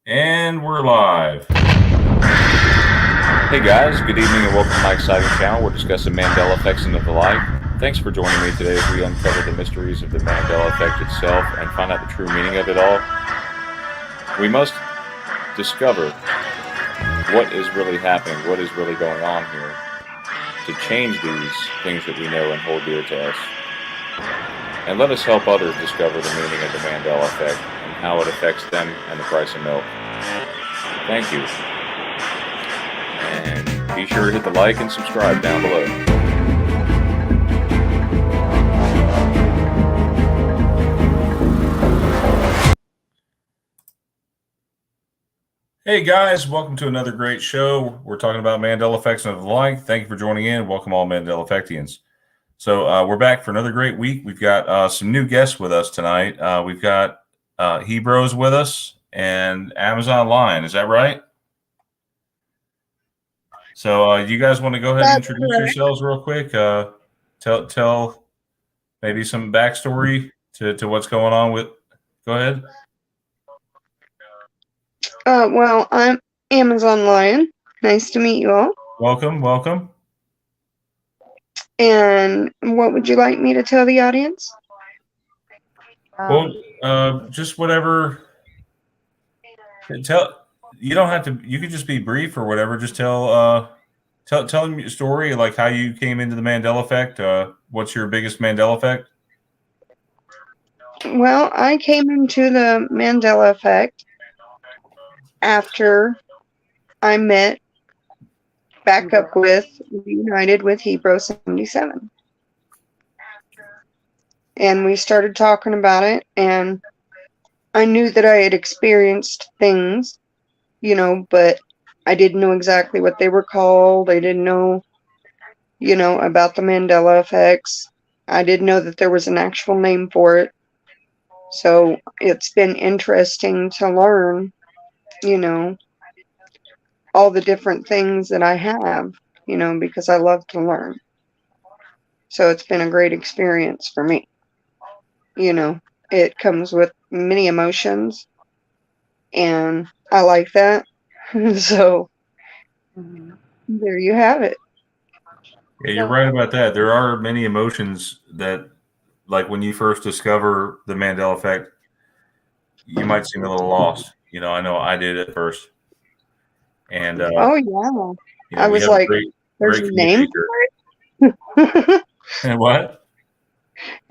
And we're live. Hey guys, good evening and welcome to my exciting channel. We're discussing Mandela effects and the like. Thanks for joining me today as we uncover the mysteries of the Mandela effect itself and find out the true meaning of it all. We must discover what is really happening, what is really going on here, to change these things that we know and hold dear to us. And let us help others discover the meaning of the Mandela effect and how it affects them and the price of milk. Thank you. And be sure to hit the like and subscribe down below. Hey guys, welcome to another great show. We're talking about Mandela effects and the like. Thank you for joining in. Welcome all Mandela effectians. So we're back for another great week. We've got some new guests with us tonight. We've got Hebros with us and Amazon Lion. Is that right? So you guys want to go ahead and That's introduce correct. yourselves real quick? Tell maybe some backstory to what's going on with. Go ahead. Well, I'm Amazon Lion. Nice to meet you all. Welcome. And what would you like me to tell the audience? Well, just whatever. Tell you don't have to. You could just be brief or whatever. Just tell them your story, like how you came into the Mandela effect. What's your biggest Mandela effect? Well, I came into the Mandela effect after I met back up with, reunited with Hebrew 77. And we started talking about it, and I knew that I had experienced things, but I didn't know exactly what they were called. I didn't know, about the Mandela effects. I didn't know that there was an actual name for it. So it's been interesting to learn, all the different things that I have, because I love to learn. So it's been a great experience for me. It comes with many emotions, and I like that. So there you have it. Yeah, you're right about that. There are many emotions that, like when you first discover the Mandela effect, you might seem a little lost. I know I did at first, and Oh, yeah. I we was have a like, there's great a name communicator. for it? And what?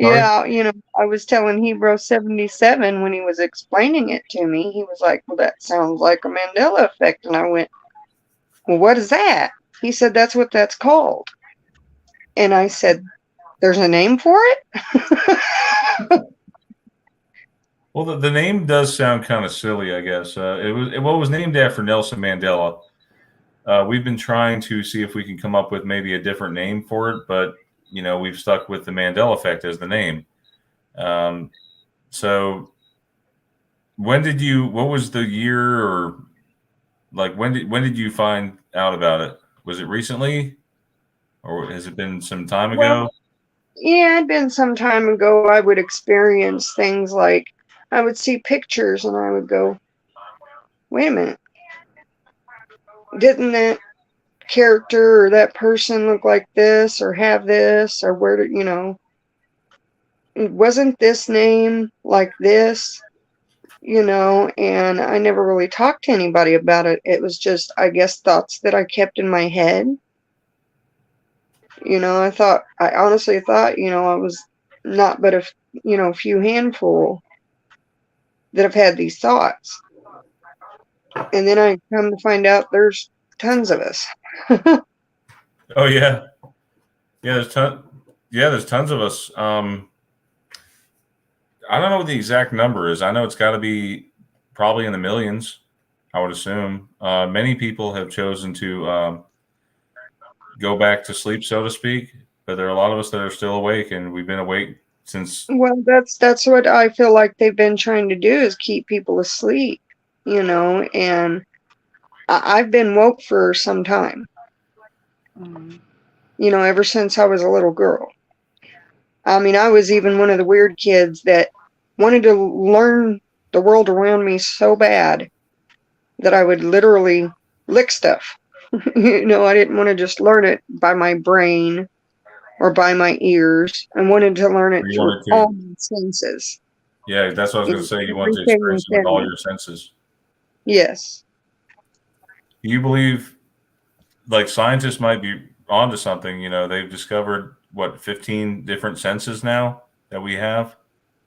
Sorry. Yeah, I was telling Hebrew 77 when he was explaining it to me. He was like, well, that sounds like a Mandela effect. And I went, well, what is that? He said, that's what that's called. And I said, there's a name for it? Well, the name does sound kind of silly, I guess. It was named after Nelson Mandela. We've been trying to see if we can come up with maybe a different name for it, but we've stuck with the Mandela effect as the name. So when did you? What was the year, or like when did you find out about it? Was it recently, or has it been some time Well, ago? yeah, it'd been some time ago. I would experience things like I would see pictures and I would go, wait a minute, didn't that character or that person look like this or have this, or where did, wasn't this name like this? And I never really talked to anybody about it. It was just, I guess, thoughts that I kept in my head. I honestly thought, I was not but a few handful that have had these thoughts. And then I come to find out there's tons of us. Oh yeah, yeah. There's tons of us. I don't know what the exact number is. I know it's got to be probably in the millions. I would assume. Many people have chosen to go back to sleep, so to speak. But there are a lot of us that are still awake, and we've been awake since. Well, that's what I feel like they've been trying to do, is keep people asleep, and I've been woke for some time, ever since I was a little girl. I mean, I was even one of the weird kids that wanted to learn the world around me so bad that I would literally lick stuff. You know, I didn't want to just learn it by my brain or by my ears. I wanted to learn it You through wanted to. all my senses. Yeah, that's what I was going to say. You want to Everything experience it with within all me. your senses. Yes. Do you believe, like, scientists might be onto something? You know, they've discovered what 15 different senses now that we have.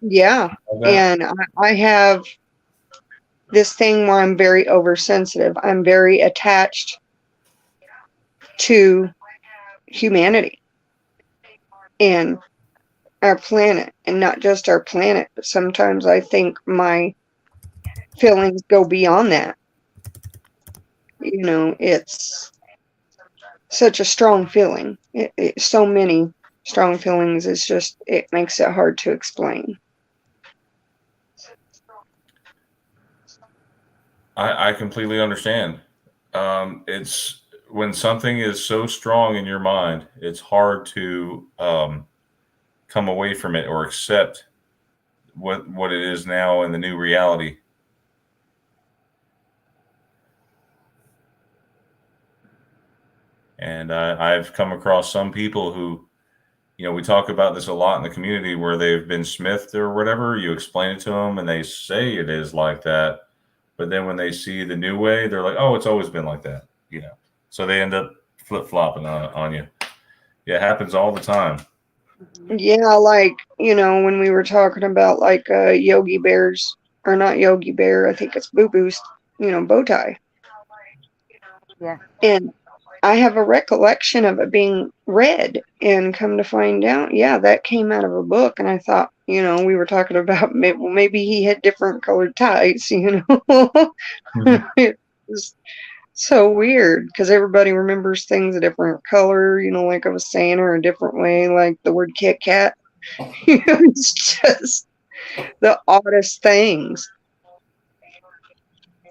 Yeah. Like that? And I have this thing where I'm very oversensitive. I'm very attached to humanity and our planet, and not just our planet, but sometimes I think my feelings go beyond that. You know, it's such a strong feeling. So many strong feelings. It's just, it makes it hard to explain. I completely understand. It's when something is so strong in your mind, it's hard to come away from it or accept what it is now in the new reality. And I've come across some people who, you know, we talk about this a lot in the community where they've been smithed or whatever. You explain it to them and they say it is like that. But then when they see the new way, they're like, oh, it's always been like that, you know. So they end up flip-flopping on you. Yeah, it happens all the time. Yeah, like, you know, when we were talking about like Yogi Bear's, or not Yogi Bear, I think it's Boo Boo's, you know, bow tie. Yeah. And I have a recollection of it being red, and come to find out, yeah, that came out of a book. And I thought, you know, we were talking about maybe he had different colored ties, you know. It was so weird because everybody remembers things a different color, you know, like I was saying, or a different way, like the word Kit Kat. It's just the oddest things,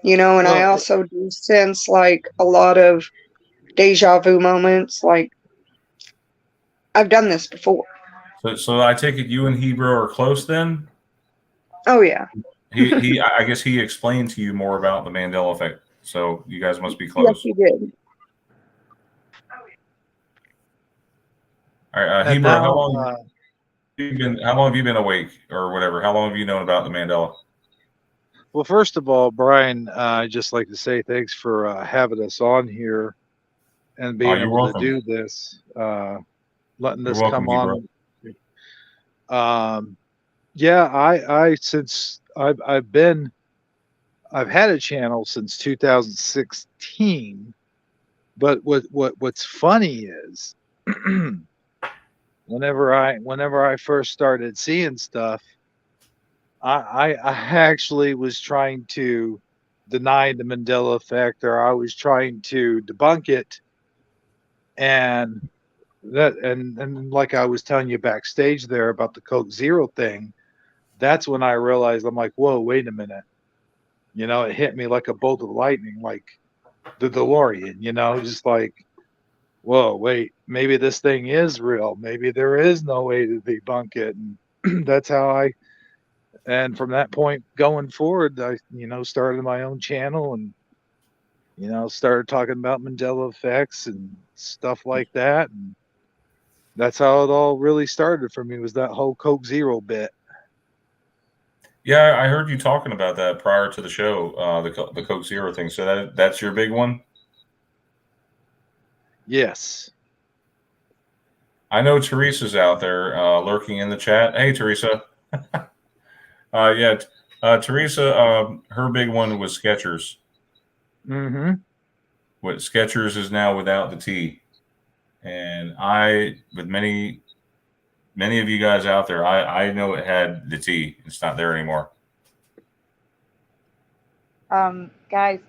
you know. And I Well, also do sense like a lot of deja vu moments, like I've done this before. So I take it you and Hebrew are close then? Oh yeah. I guess he explained to you more about the Mandela effect. So you guys must be Yes, close. you did. All right, and Hebrew, now, how long have you been awake or whatever? How long have you known about the Mandela? well, first of all, Brian, I'd just like to say thanks for having us on here and Oh, being you're able to welcome. do this, letting You're this welcome, come Hebrew. on. Yeah, I since I've had a channel since 2016, but what's funny is whenever I first started seeing stuff, I actually was trying to deny the Mandela effect, or I was trying to debunk it, and and like I was telling you backstage there about the Coke Zero thing, that's when I realized, I'm like, whoa, wait a minute, you know, it hit me like a bolt of lightning, like the DeLorean, you know, just like, whoa, wait, maybe this thing is real, maybe there is no way to debunk it, and that's how and from that point going forward, I, you know, started my own channel, and, you know, started talking about Mandela effects and stuff like that. And that's how it all really started for me, was that whole Coke Zero bit. Yeah, I heard you talking about that prior to the show, the Coke Zero thing. So that's your big one. Yes. I know Teresa's out there lurking in the chat. Hey, Teresa. Yeah, Teresa. Her big one was Skechers. Mm-hmm. What Skechers is now without the T, and with many of you guys out there, I know it had the T. It's not there anymore. Guys,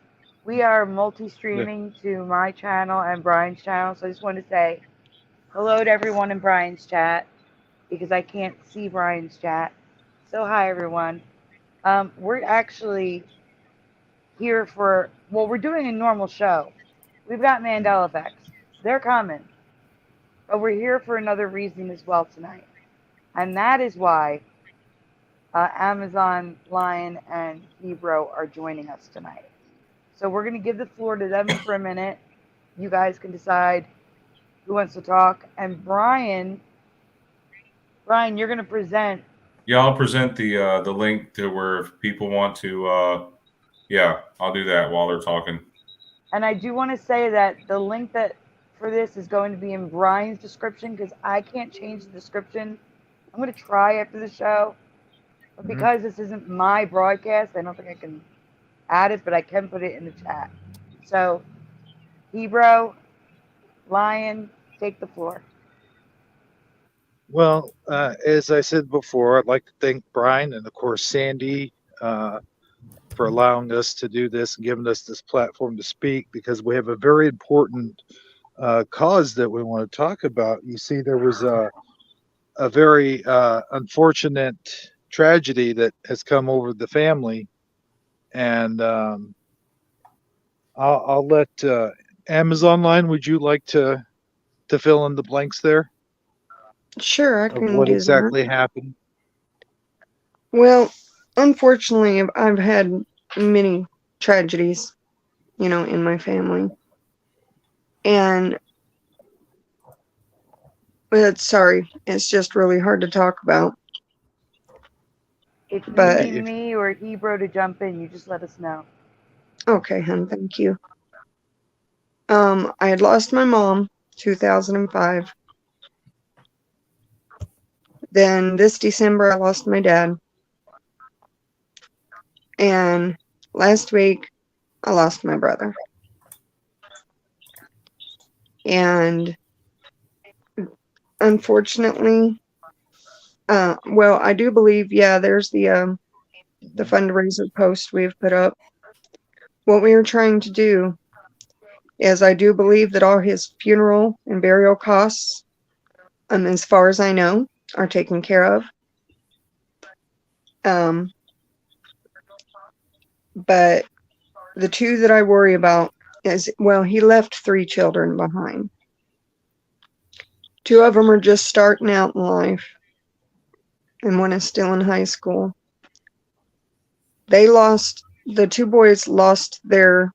we are multi-streaming to my channel and Brian's channel, so I just want to say hello to everyone in Brian's chat because I can't see Brian's chat. So hi everyone. We're actually here for, well, we're doing a normal show. We've got Mandela effects. They're coming. But we're here for another reason as well tonight. And that is why Amazon, Lion, and Hebrew are joining us tonight. So we're going to give the floor to them for a minute. You guys can decide who wants to talk. And Brian, you're going to present. Yeah, I'll present the link to where if people want to. Yeah, I'll do that while they're talking. And I do want to say that the link that for this is going to be in Brian's description because I can't change the description. I'm going to try after the show. But because this isn't my broadcast, I don't think I can add it, but I can put it in the chat. So, Hebrew, Lion, take the floor. Well, as I said before, I'd like to thank Brian and, of course, Sandy for allowing us to do this and giving us this platform to speak, because we have a very important cause that we want to talk about. You see, there was a very unfortunate tragedy that has come over the family, and I'll let Amazon Line, would you like to fill in the blanks there Sure, I of can what do exactly happened? Well, unfortunately, I've had many tragedies, in my family. And it's just really hard to talk about. If you But need me or Hebrew to jump in, you just let us know. okay, hon, thank you. I had lost my mom 2005. Then this December I lost my dad. And last week I lost my brother. And unfortunately, I do believe, there's the fundraiser post we've put up. What we are trying to do is, I do believe that all his funeral and burial costs, as far as I know, are taken care of. But the two that I worry about is, he left 3 children behind. 2 of them are just starting out in life, and one is still in high school. The 2 boys lost their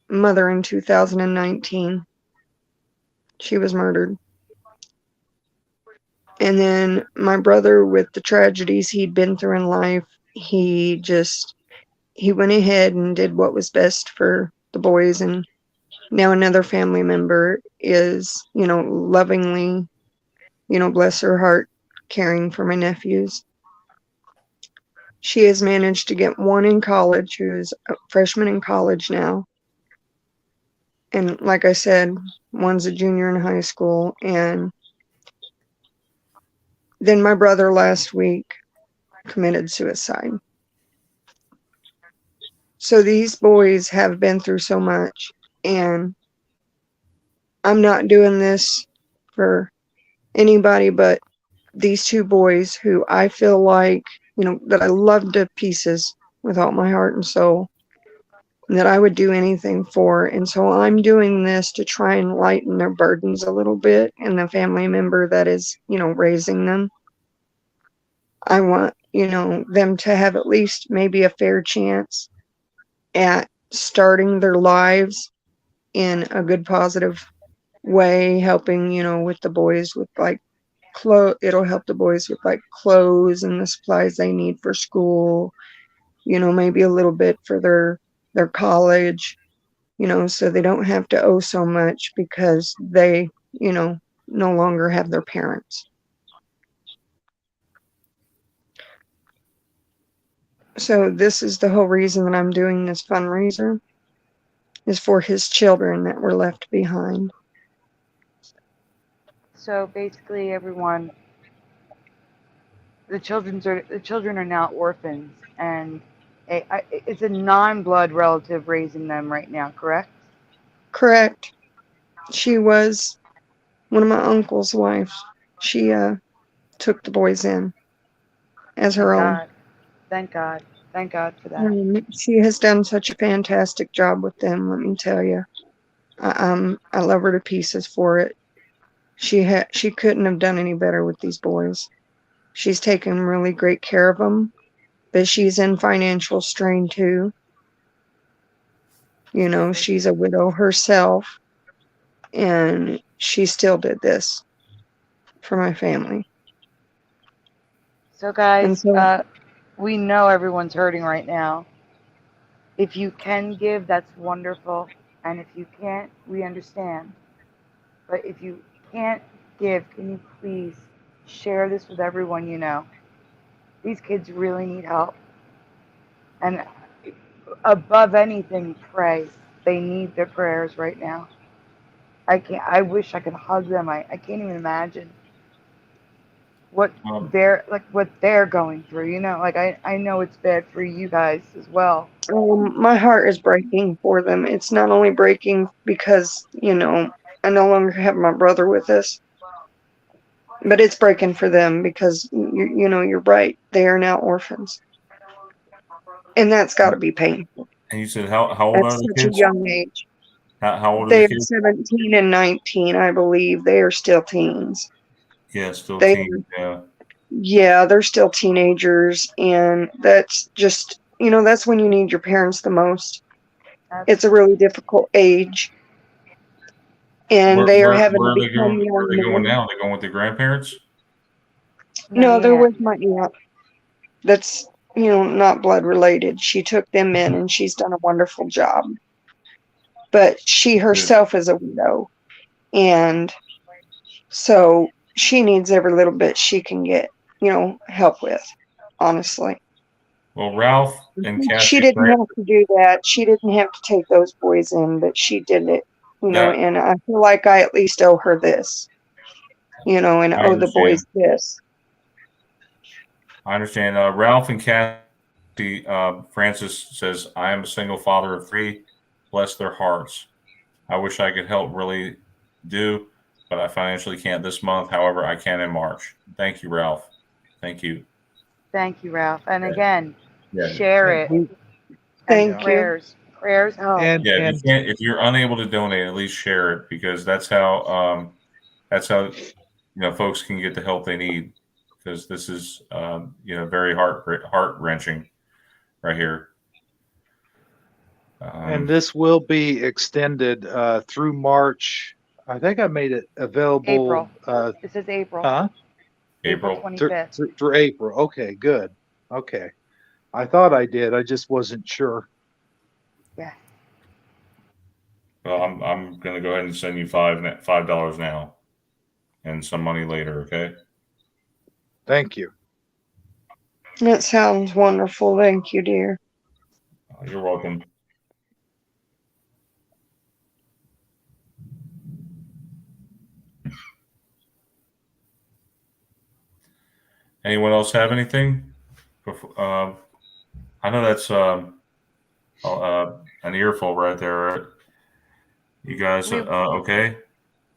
mother in 2019. She was murdered. And then my brother, with the tragedies he'd been through in life, he went ahead and did what was best for the boys. And now another family member is, lovingly, bless her heart, caring for my nephews. She has managed to get one in college, who's a freshman in college now. And like I said, one's a junior in high school. And then my brother last week committed suicide. So these boys have been through so much, and I'm not doing this for anybody but these 2 boys who I feel like, that I love to pieces with all my heart and soul, and that I would do anything for. And so I'm doing this to try and lighten their burdens a little bit, and the family member that is, raising them. I want, them to have at least maybe a fair chance at starting their lives in a good, positive way, helping, with the boys with it'll help the boys with clothes and the supplies they need for school, maybe a little bit for their college, so they don't have to owe so much because they, no longer have their parents. So this is the whole reason that I'm doing this fundraiser, is for his children that were left behind. So basically, everyone, the children are now orphans, and it's a non-blood relative raising them right now, correct? Correct. She was one of my uncle's wives. She took the boys in as her own. Thank God. Thank God for that. She has done such a fantastic job with them, let me tell you. I love her to pieces for it. She couldn't have done any better with these boys. She's taken really great care of them, but she's in financial strain too. You know, she's a widow herself, and she still did this for my family. So, And guys, so, we know everyone's hurting right now. If you can give, that's wonderful. And if you can't, we understand. But if you can't give, can you please share this with everyone you know? These kids really need help. And above anything, pray. They need their prayers right now. I wish I could hug them. I can't even imagine what Um, they're going through. You know, like I know it's bad for you guys as well. my heart is breaking for them. It's not only breaking because, you know, I no longer have my brother with us, but it's breaking for them because, you know, you're right. They are now orphans. And that's got to be painful and you said how old at are the such a kids? young age. How old are the They're kids? 17 and 19, I believe. They are still teens. Yeah, still They, teen. Yeah. yeah, they're still teenagers. And that's just, you know, that's when you need your parents the most. It's a really difficult age. And they are having to Where are they become going? Where young are they going men. now? They going with their grandparents? No, they're Yeah. with my aunt. That's, you know, not blood related. She took them in and she's done a wonderful job. But she herself is a widow. And so she needs every little bit she can get, you know, help with, honestly. Well, Ralph and She Kathy didn't Grant. have to do that. She didn't have to take those boys in, but she did it, you know, That and I feel like I at least owe her this, you know, and I owe the boys understand. this. I understand. Ralph and Kathy. Francis says, "I am a single father of three. Bless their hearts. I wish I could help. Really do, but I financially can't this month. However, I can in March. Thank you, Ralph. Thank you. Thank you, Ralph. And Yeah. again, Yeah. share And it. who? And Thank Yeah. you. prayers help. And Yeah, if you and can't, if you're unable to donate, at least share it because that's how folks can get the help they need because this is very heart wrenching right here. and this will be extended through March. I think I made it available. April. It says April. Huh? April April. 25th. Through April. Okay, good. Okay. I thought I did. I just wasn't sure. Yeah. Well, I'm gonna go ahead and send you $5 now and some money later. Okay. Thank you. That sounds wonderful. Thank you, dear. You're welcome. Anyone else have anything? I know that's an earful right there. You guys, We okay?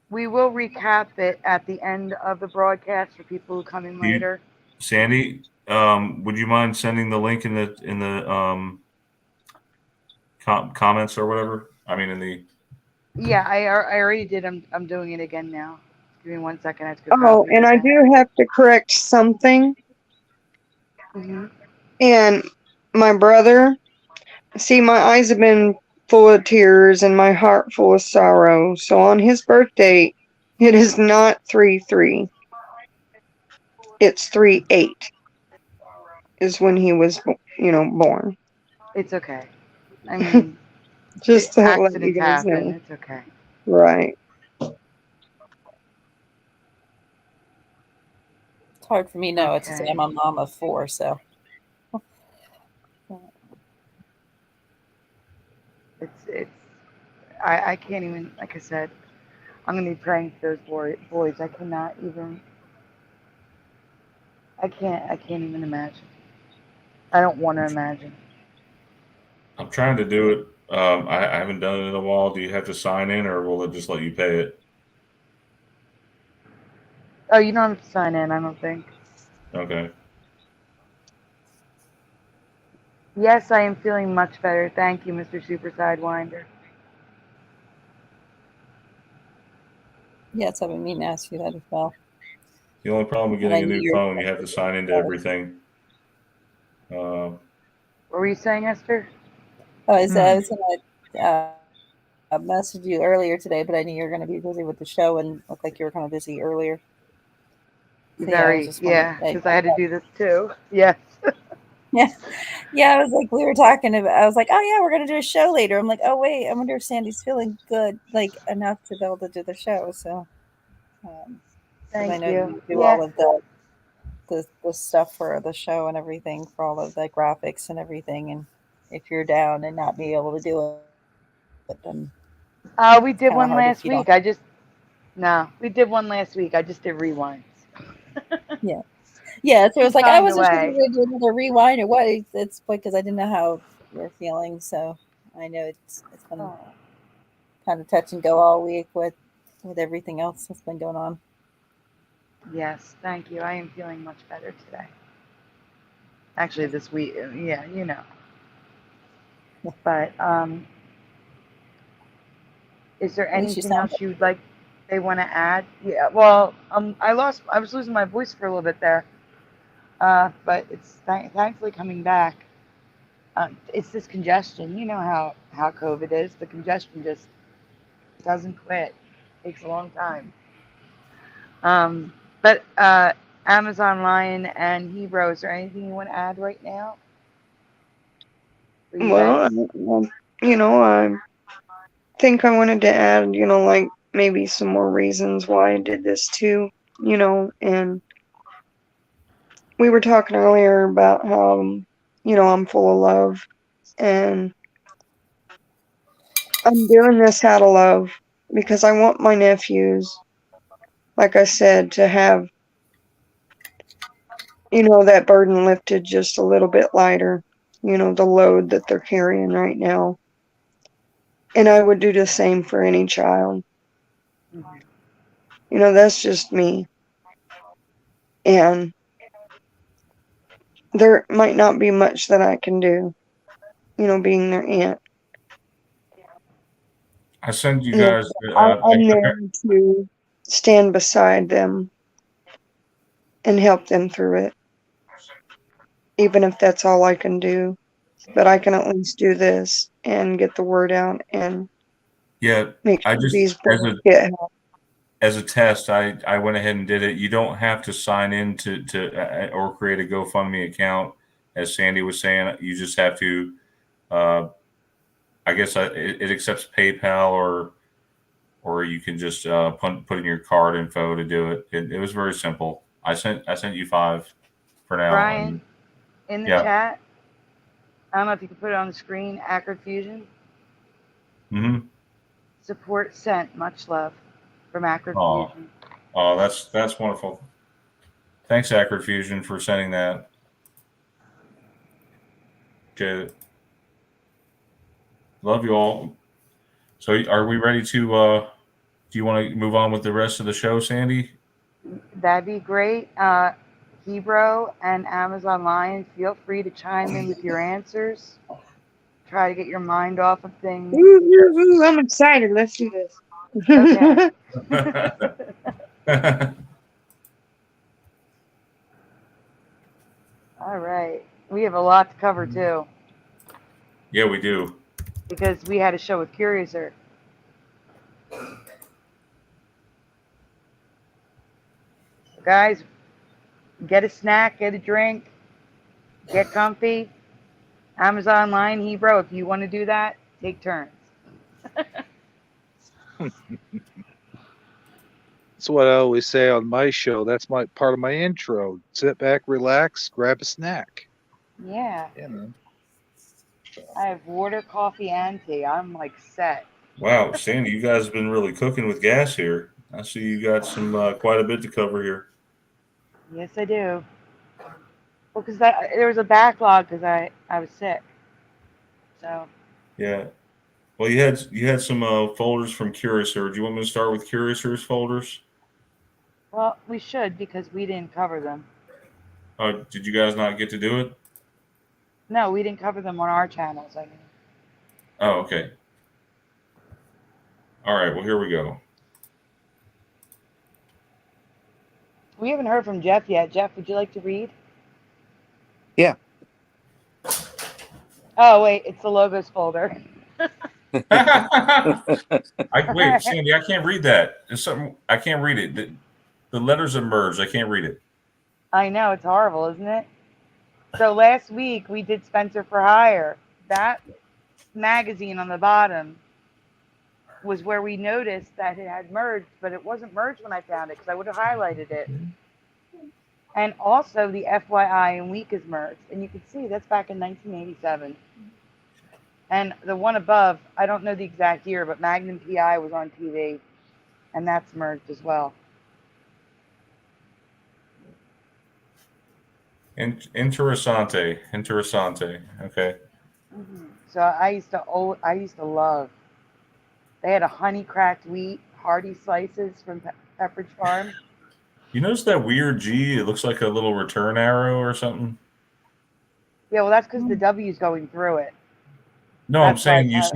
we will recap it at the end of the broadcast for people who come in later. Sandy, would you mind sending the link in the comments or whatever? I mean, in the Yeah, I already did. I'm doing it again now. Give me 1 second. I have to go Oh, copy and I everything. do have to correct something. Mhm. And my brother, see, my eyes have been full of tears and my heart full of sorrow. So on his birthday, it is not 3/3. It's 3/8 is when he was, born. It's okay. I mean, Just to let you accidents guys happen. know. It's okay. Right. It's hard for me now to say Okay. I'm a mom of four, so It's I can't even, like I said, I'm gonna be praying for those boys. I cannot even. I can't even imagine. I don't want to imagine. I'm trying to do it. I haven't done it in a while. Do you have to sign in, or will it just let you pay it? Oh, you don't have to sign in. I don't think. Okay. Yes, I am feeling much better. Thank you, Mr. Super Sidewinder. yeah, it's having me to ask you that as well. The only problem with And I getting a knew new you were phone, you have to sign into everything. What were you saying, Esther? Oh, is Hmm. messaged you earlier today, but I knew you were going to be busy with the show and looked like you were kind of busy earlier. So, yeah, I was just wondering. because I had to do this too. Yes. Yeah. Yeah, I was like, we were talking about, I was like, oh, yeah, we're going to do a show later. I'm like, oh, wait, I wonder if Sandy's feeling good, like enough to be able to do the show. So, because I Thank know you. you do Yeah. all of the stuff for the show and everything, for all of the graphics and everything. And if you're down and not be able to do it, then We did kinda one hard if last you don't. week. We did one last week. I just did rewinds. Yeah, so it was like, I Found a wasn't sure if way. we were going to do another rewind or what. It's because I didn't know how you were feeling. So I know it's been Oh, kind of touch and go all week with everything else that's been going on. yes, thank you. I am feeling much better today. Actually, this week, yeah, you know. But is there At least you anything sound else you'd like they want to add? Yeah. Well, I was losing my voice for a little bit there, but it's thankfully coming back. It's this congestion. You know how COVID is. The congestion just doesn't quit. Takes a long time. But Amazon Lion and Hebrew, is there anything you want to add right now? For you Well, guys? I think I wanted to add, like maybe some more reasons why I did this too, and we were talking earlier about how, I'm full of love, and I'm doing this out of love because I want my nephews, like I said, to have, that burden lifted just a little bit lighter, the load that they're carrying right now. And I would do the same for any child. Mhm. That's just me. And there might not be much that I can do, being their aunt. I send you And guys. I'm there to stand beside them and help them through it, even if that's all I can do. But I can at least do this and get the word out and Yeah, make I sure just these boys get help. as a test, I went ahead and did it. You don't have to sign in to or create a GoFundMe account, as Sandy was saying. You just have to. I guess it accepts PayPal or you can just put in your card info to do it. It was very simple. I sent you 5 for now. Brian, in the Yeah. chat, I don't know if you can put it on the screen. Acrid Fusion Mm-hmm. support sent. Much love from Acrid Oh, Fusion. oh, that's wonderful. Thanks, Acrid Fusion, for sending that. Okay. Love you all. So, are we ready to? Do you want to move on with the rest of the show, Sandy? That'd be great. Hebrew and Amazon Lion, feel free to chime in with your answers. Try to get your mind off of things. Woo, I'm excited. Let's do this. Okay. All right. We have a lot to cover too, Yeah, we do. because we had a show with Curiouser. Guys, get a snack, get a drink, get comfy. Amazon Lion, Hebrew, if you want to do that, take turns. That's what I always say on my show. That's my part of my intro. Sit back, relax, grab a snack. Yeah. You know. I have water, coffee, and tea. I'm like set. Wow, Sandy, you guys have been really cooking with gas here. I see you got some quite a bit to cover here. Yes, I do. Well, because there was a backlog because I was sick. So, Yeah. Well, you had some folders from Curiouser. Do you want me to start with Curiouser's folders? well, we should because we didn't cover them. Did you guys not get to do it? No, we didn't cover them on our channels. I mean, Oh, okay. All right. Well, here we go. we haven't heard from Jeff yet. Jeff, would you like to read? Yeah. Oh, wait, it's the logos folder. Wait, Sandy, I can't read that. It's something I can't read it. The letters have merged. I can't read it. I know, it's horrible, isn't it? So last week we did Spencer for Hire. That magazine on the bottom was where we noticed that it had merged, but it wasn't merged when I found it because I would have highlighted it. And also the FYI and Week is merged. And you can see that's back in 1987. And the one above, I don't know the exact year, but Magnum PI was on TV. And that's merged as well. Interessante. Okay. Mm-hmm. So I used to love. They had a honey cracked wheat Hardy slices from Pepperidge Farm. You notice that weird G? It looks like a little return arrow or something. Yeah, well, that's because the W's going through it. No, That's I'm saying like,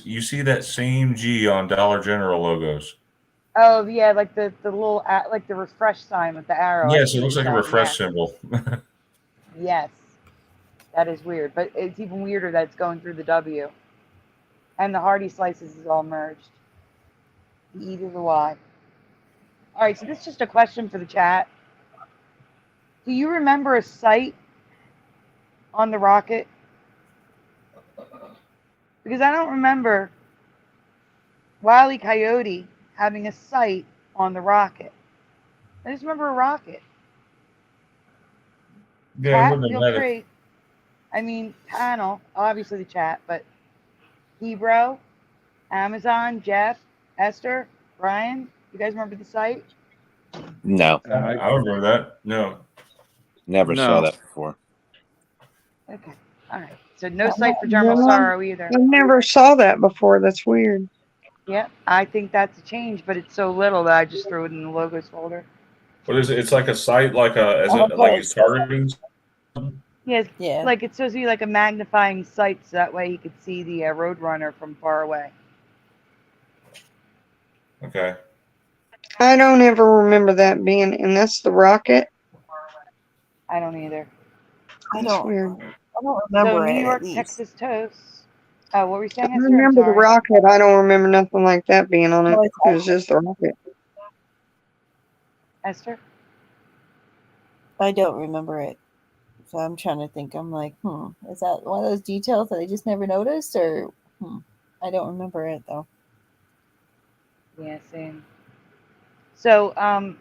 you see that same G on Dollar General logos. Oh yeah, like the little like the refresh sign with the arrow. Yes, it looks like a refresh yeah. symbol. Yes, that is weird, but it's even weirder that it's going through the W. And the Hardy slices is all merged. The E to the Y. All right, so this is just a question for the chat. Do you remember a sight on the rocket? Because I don't remember Wile E. Coyote having a sight on the rocket. I just remember a rocket. Yeah, Chat, it wouldn't have feel mattered. free. I mean, panel, obviously the chat, but Hebrew, Amazon, Jeff, Esther, Brian, you guys remember the site? No, I don't remember that. No. never saw that before. Okay, all right. So no site for German Sorrow either. I never saw that before. That's weird. Yeah, I think that's a change, but it's so little that I just threw it in the logos folder. What is it? It's like a site, like it's targeting. Yes, Yeah. like it's supposed to be like a magnifying sight, so that way you could see the Roadrunner from far away. Okay. I don't ever remember that being, and that's the rocket. I don't either. That's weird. I don't remember So New it, York, at least. Texas toast. Oh, what were you saying? I Esther? I'm remember the sorry. rocket. I don't remember nothing like that being on it. No, It was just the rocket. Esther? I don't remember it. So I'm trying to think. I'm like, is that one of those details that I just never noticed? Or, I don't remember it, though. Yeah, same. So,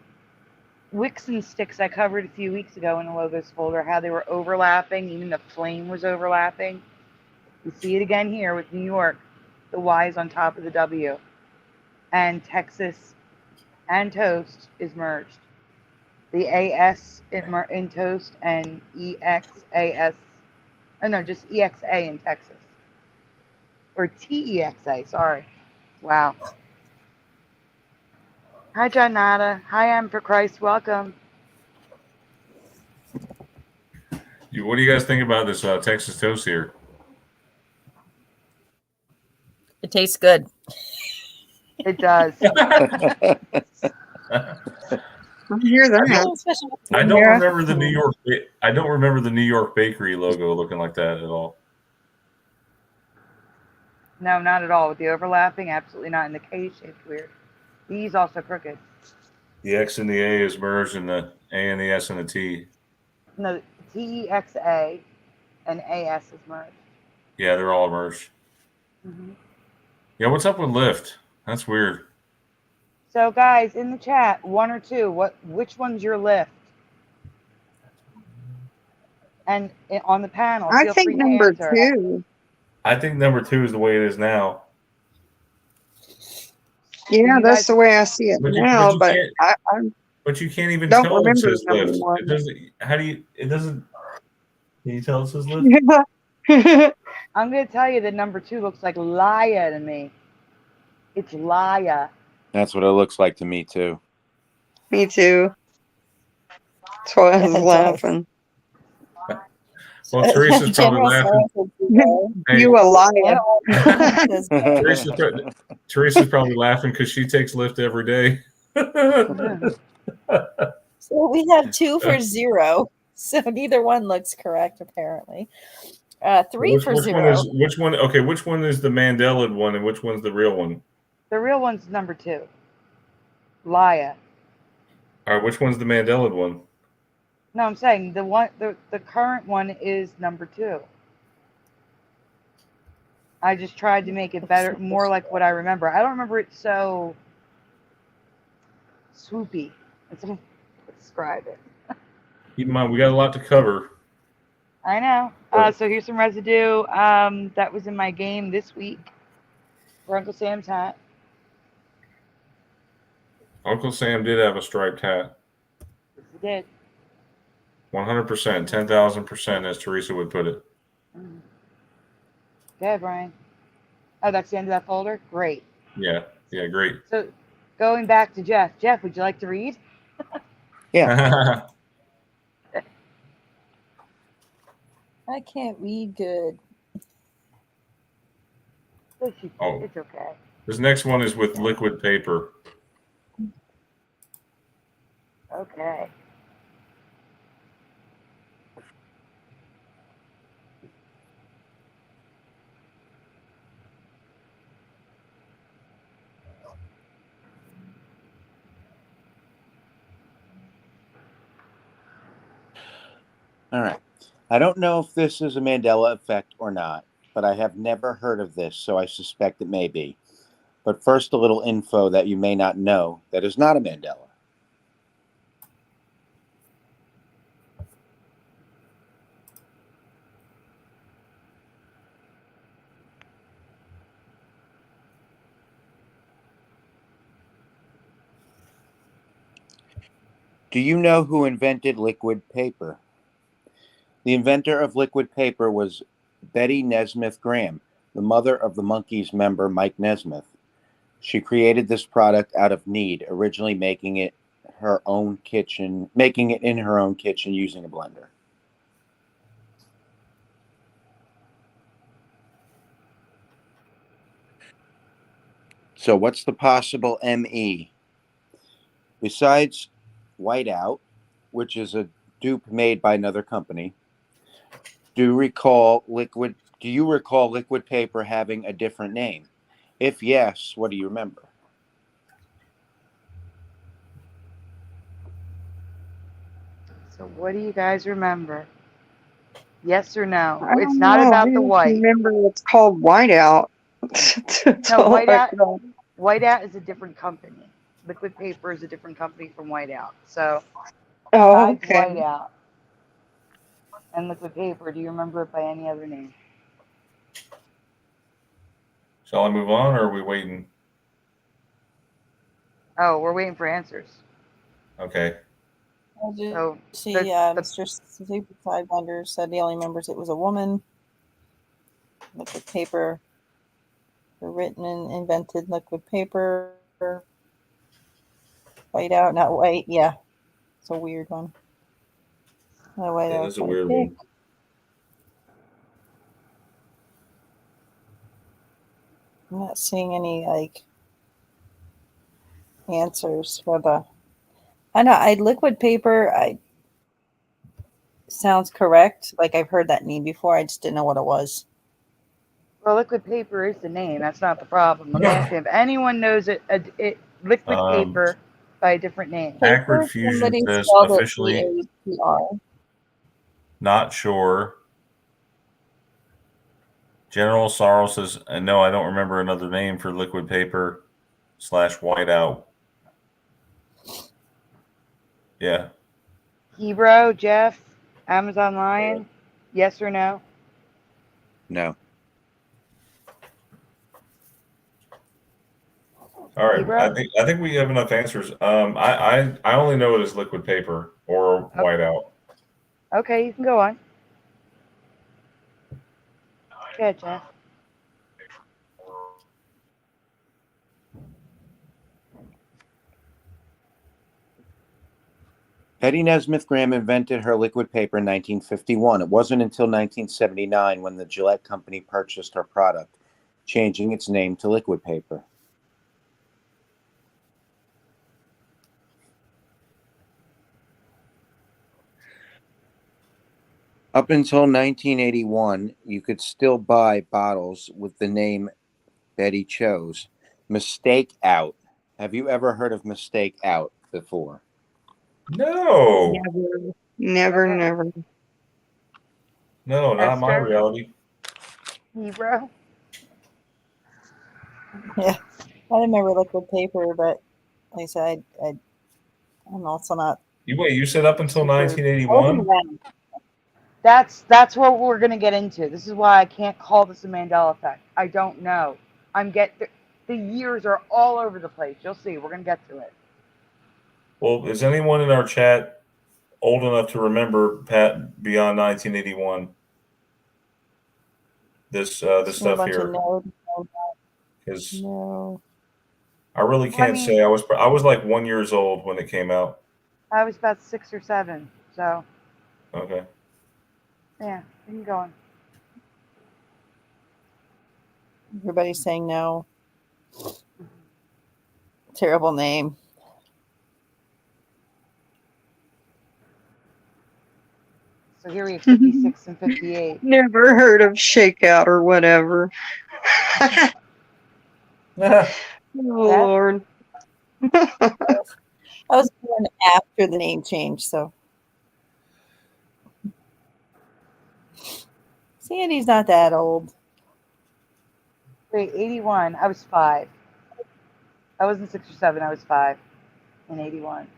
wicks and sticks I covered a few weeks ago in the logos folder, how they were overlapping, even the flame was overlapping. You see it again here with New York. The Y is on top of the W. And Texas and toast is merged. The AS in toast and EXAS. Oh no, just EXA in Texas. Or TEXA, sorry. Wow. Hi, John Nada. Hi, I'm for Christ. Welcome. What do you guys think about this Texas toast here? It tastes good. It does. I hear that. I don't remember the New York. I don't remember the New York Bakery logo looking like that at all. No, not at all. With the overlapping, absolutely not. And the K shaped weird. The E's also crooked. The X and the A is merged, and the A and the S and the T. No, TEXA and AS is merged. Yeah, they're all merged. Mm-hmm. Yeah, what's up with Lyft? That's weird. So, guys, in the chat, 1 or 2, which one's your lift? And on the panel, I feel think free to number answer. 2. I think number 2 is the way it is now. Yeah, that's the way I see it now. But you can't even don't tell it remember says number Lyft. 1. It doesn't. How do you? It doesn't. Can you tell it says Lyft? I'm going to tell you that number 2 looks like Laya to me. It's Laya. That's what it looks like to me, too. Me too. That's why I was laughing. Well, Teresa's probably laughing. Hey. You a liar. Teresa's probably laughing because she takes Lyft every day. So we have 2 for 0. So neither one looks correct, apparently. 3 Which, for which 0. one is which one? Okay, which one is the Mandela one, and which one's the real one? The real one's number 2. Laya. All right, which one's the Mandela one? No, I'm saying the current one is number 2. I just tried to make it better, more like what I remember. I don't remember it so swoopy. That's how to describe it. Keep in mind, we got a lot to cover. I know. So here's some residue that was in my game this week for Uncle Sam's hat. Uncle Sam did have a striped hat. Yes, he did. 100%, 10,000%, as Teresa would put it. Mm. Okay, Brian. Oh, that's the end of that folder? Great. Yeah, great. So going back to Jeff. Jeff, would you like to read? Yeah. I can't read good. Oh. It's okay. This next one is with liquid paper. Okay. All right. I don't know if this is a Mandela effect or not, but I have never heard of this, so I suspect it may be. But first, a little info that you may not know that is not a Mandela. Do you know who invented liquid paper? The inventor of liquid paper was Betty Nesmith Graham, the mother of the Monkees member Mike Nesmith. She created this product out of need, originally making it in her own kitchen using a blender. So what's the possible ME? Besides whiteout, which is a dupe made by another company, do you recall liquid paper having a different name? If yes, what do you remember? So what do you guys remember? Yes or no? I It's don't not know. about I the just white. remember it's called Whiteout. That's No, all I Whiteout. know. Whiteout is a different company. Liquid paper is a different company from Whiteout. So Oh, besides okay. Whiteout and liquid paper, do you remember it by any other name? Shall I move on, or are we waiting? Oh, we're waiting for answers. Okay. I just So see the- Mr. Superside Wonder said he only remembers it was a woman. Liquid paper. The written and invented liquid paper. White out, not white. Yeah. It's a weird one. Not white Yeah, out. that's a weird one. I'm not seeing any answers for the. I know liquid paper. Sounds correct. Like I've heard that name before. I just didn't know what it was. well, liquid paper is the name. That's not the problem. I'm asking if anyone knows liquid paper by a different name. Acrid Fusion Somebody says spelled it officially CAPR. not sure. General Sorrow says, no, I don't remember another name for liquid paper / whiteout. Yeah. Hebrew, Jeff, Amazon Lion, yes or no? No. All right. Hebrew? I think we have enough answers. I only know it as liquid paper or whiteout. Okay, you can go on. Go ahead, Jeff. Betty Nesmith Graham invented her liquid paper in 1951. It wasn't until 1979 when the Gillette Company purchased her product, changing its name to liquid paper. Up until 1981, you could still buy bottles with the name Betty chose. Mistake Out. Have you ever heard of Mistake Out before? No, Never, Okay. never. no, not my Esther? reality. Hebrew? Yeah, I remember liquid paper, but like I said, I'm also not Wait, you said up until super. 1981? That's what we're gonna get into. This is why I can't call this a Mandela effect. I don't know. The years are all over the place. You'll see. We're gonna get to it. Well, is anyone in our chat old enough to remember Pat beyond 1981? This A stuff bunch of here, because no. I really Well, I can't mean, say. I was like 1 year old when it came out. I was about 6 or 7. So Okay. yeah, we can go on. Everybody's saying no. Terrible name. So here we have 56 and 58. Never heard of shakeout or whatever. Oh, Lord. I was born after the name change, so Sandy's not that old. Wait, 81. I was 5. I wasn't 6 or 7. I was 5 in 81.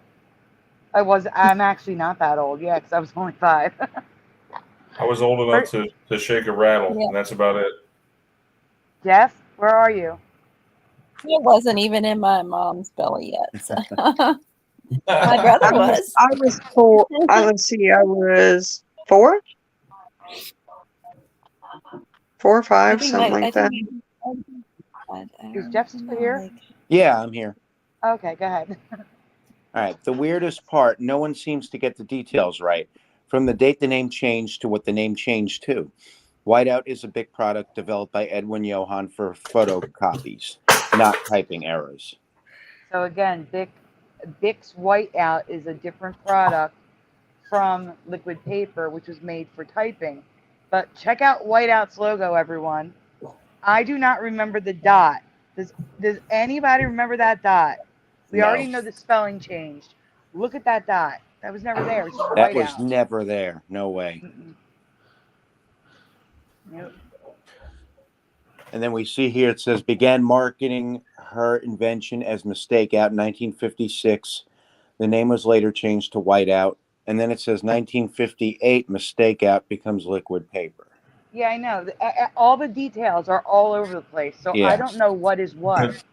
I'm actually not that old. Yeah, because I was only 5. I was old enough to shake a rattle, Yeah. and that's about it. Jeff, where are you? It wasn't even in my mom's belly yet. So. My brother was. I was 4. Let's see. I was 4? 4 or 5, something like that. Is Jeff still here? Yeah, I'm here. Okay, go ahead. All right. The weirdest part, no one seems to get the details right. From the date the name changed to what the name changed to. Whiteout is a big product developed by Edwin Johann for photocopies, not typing errors. So again, Bix Whiteout is a different product from liquid paper, which was made for typing. But check out Whiteout's logo, everyone. I do not remember the dot. Does anybody remember that dot? We already know the spelling changed. Look at that dot. That was never there. It's just That Whiteout. was never there. No way. Nope. And then we see here it says began marketing her invention as Mistake Out in 1956. The name was later changed to Whiteout. And then it says 1958 Mistake Out becomes liquid paper. Yeah, I know. All the details are all over the place. So Yeah. I don't know what is what.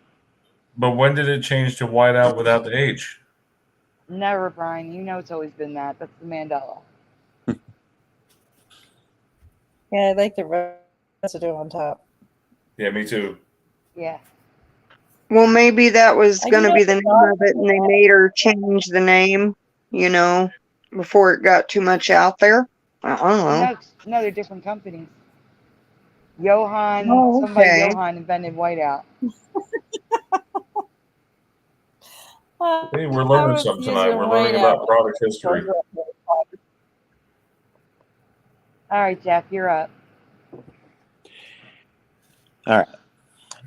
But when did it change to whiteout without the H? Never, Brian. You know it's always been that. That's the Mandela. Yeah, I like the residue on top. Yeah, me too. Yeah. Well, maybe that was I going to know be the the name of it, and they made her change the name, before it got too much out there. I don't know. No, they're different companies. Johann, Oh, somebody okay. Johann invented Whiteout. Hey, we're learning something tonight. We're learning about product history. All right, Jeff, you're up. All right.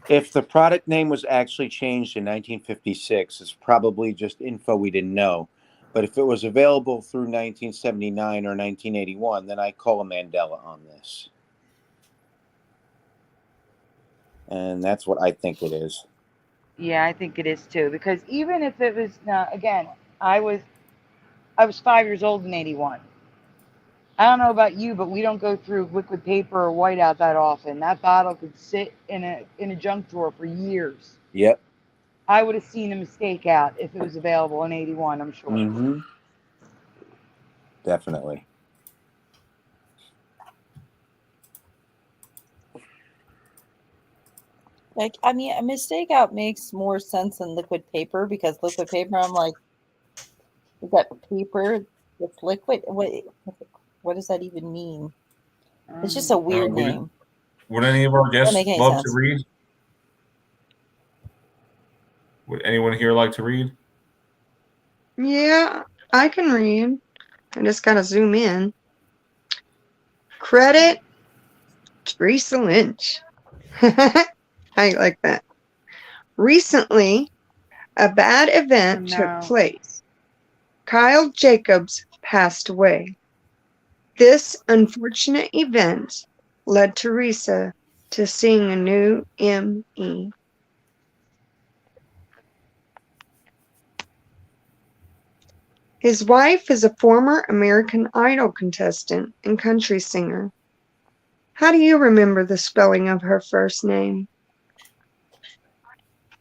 If the product name was actually changed in 1956, it's probably just info we didn't know. But if it was available through 1979 or 1981, then I call a Mandela on this. And that's what I think it is. Yeah, I think it is too. Because even if it was again, I was 5 years old in 81. I don't know about you, but we don't go through liquid paper or whiteout that often. That bottle could sit in a junk drawer for years. Yep. I would have seen a Mistake Out if it was available in 81, I'm sure. Mm-hmm. Definitely. Like, I mean, a Mistake Out makes more sense than liquid paper because liquid paper, I'm like, is that paper that's liquid? What does that even mean? It's just a weird name. Would any of our guests Doesn't make any love sense. to read? Would anyone here like to read? Yeah, I can read. I just got to zoom in. Credit Teresa Lynch. I like that. Recently, a bad event took No. place. Kyle Jacobs passed away. This unfortunate event led Teresa to seeing a new ME. His wife is a former American Idol contestant and country singer. How do you remember the spelling of her first name?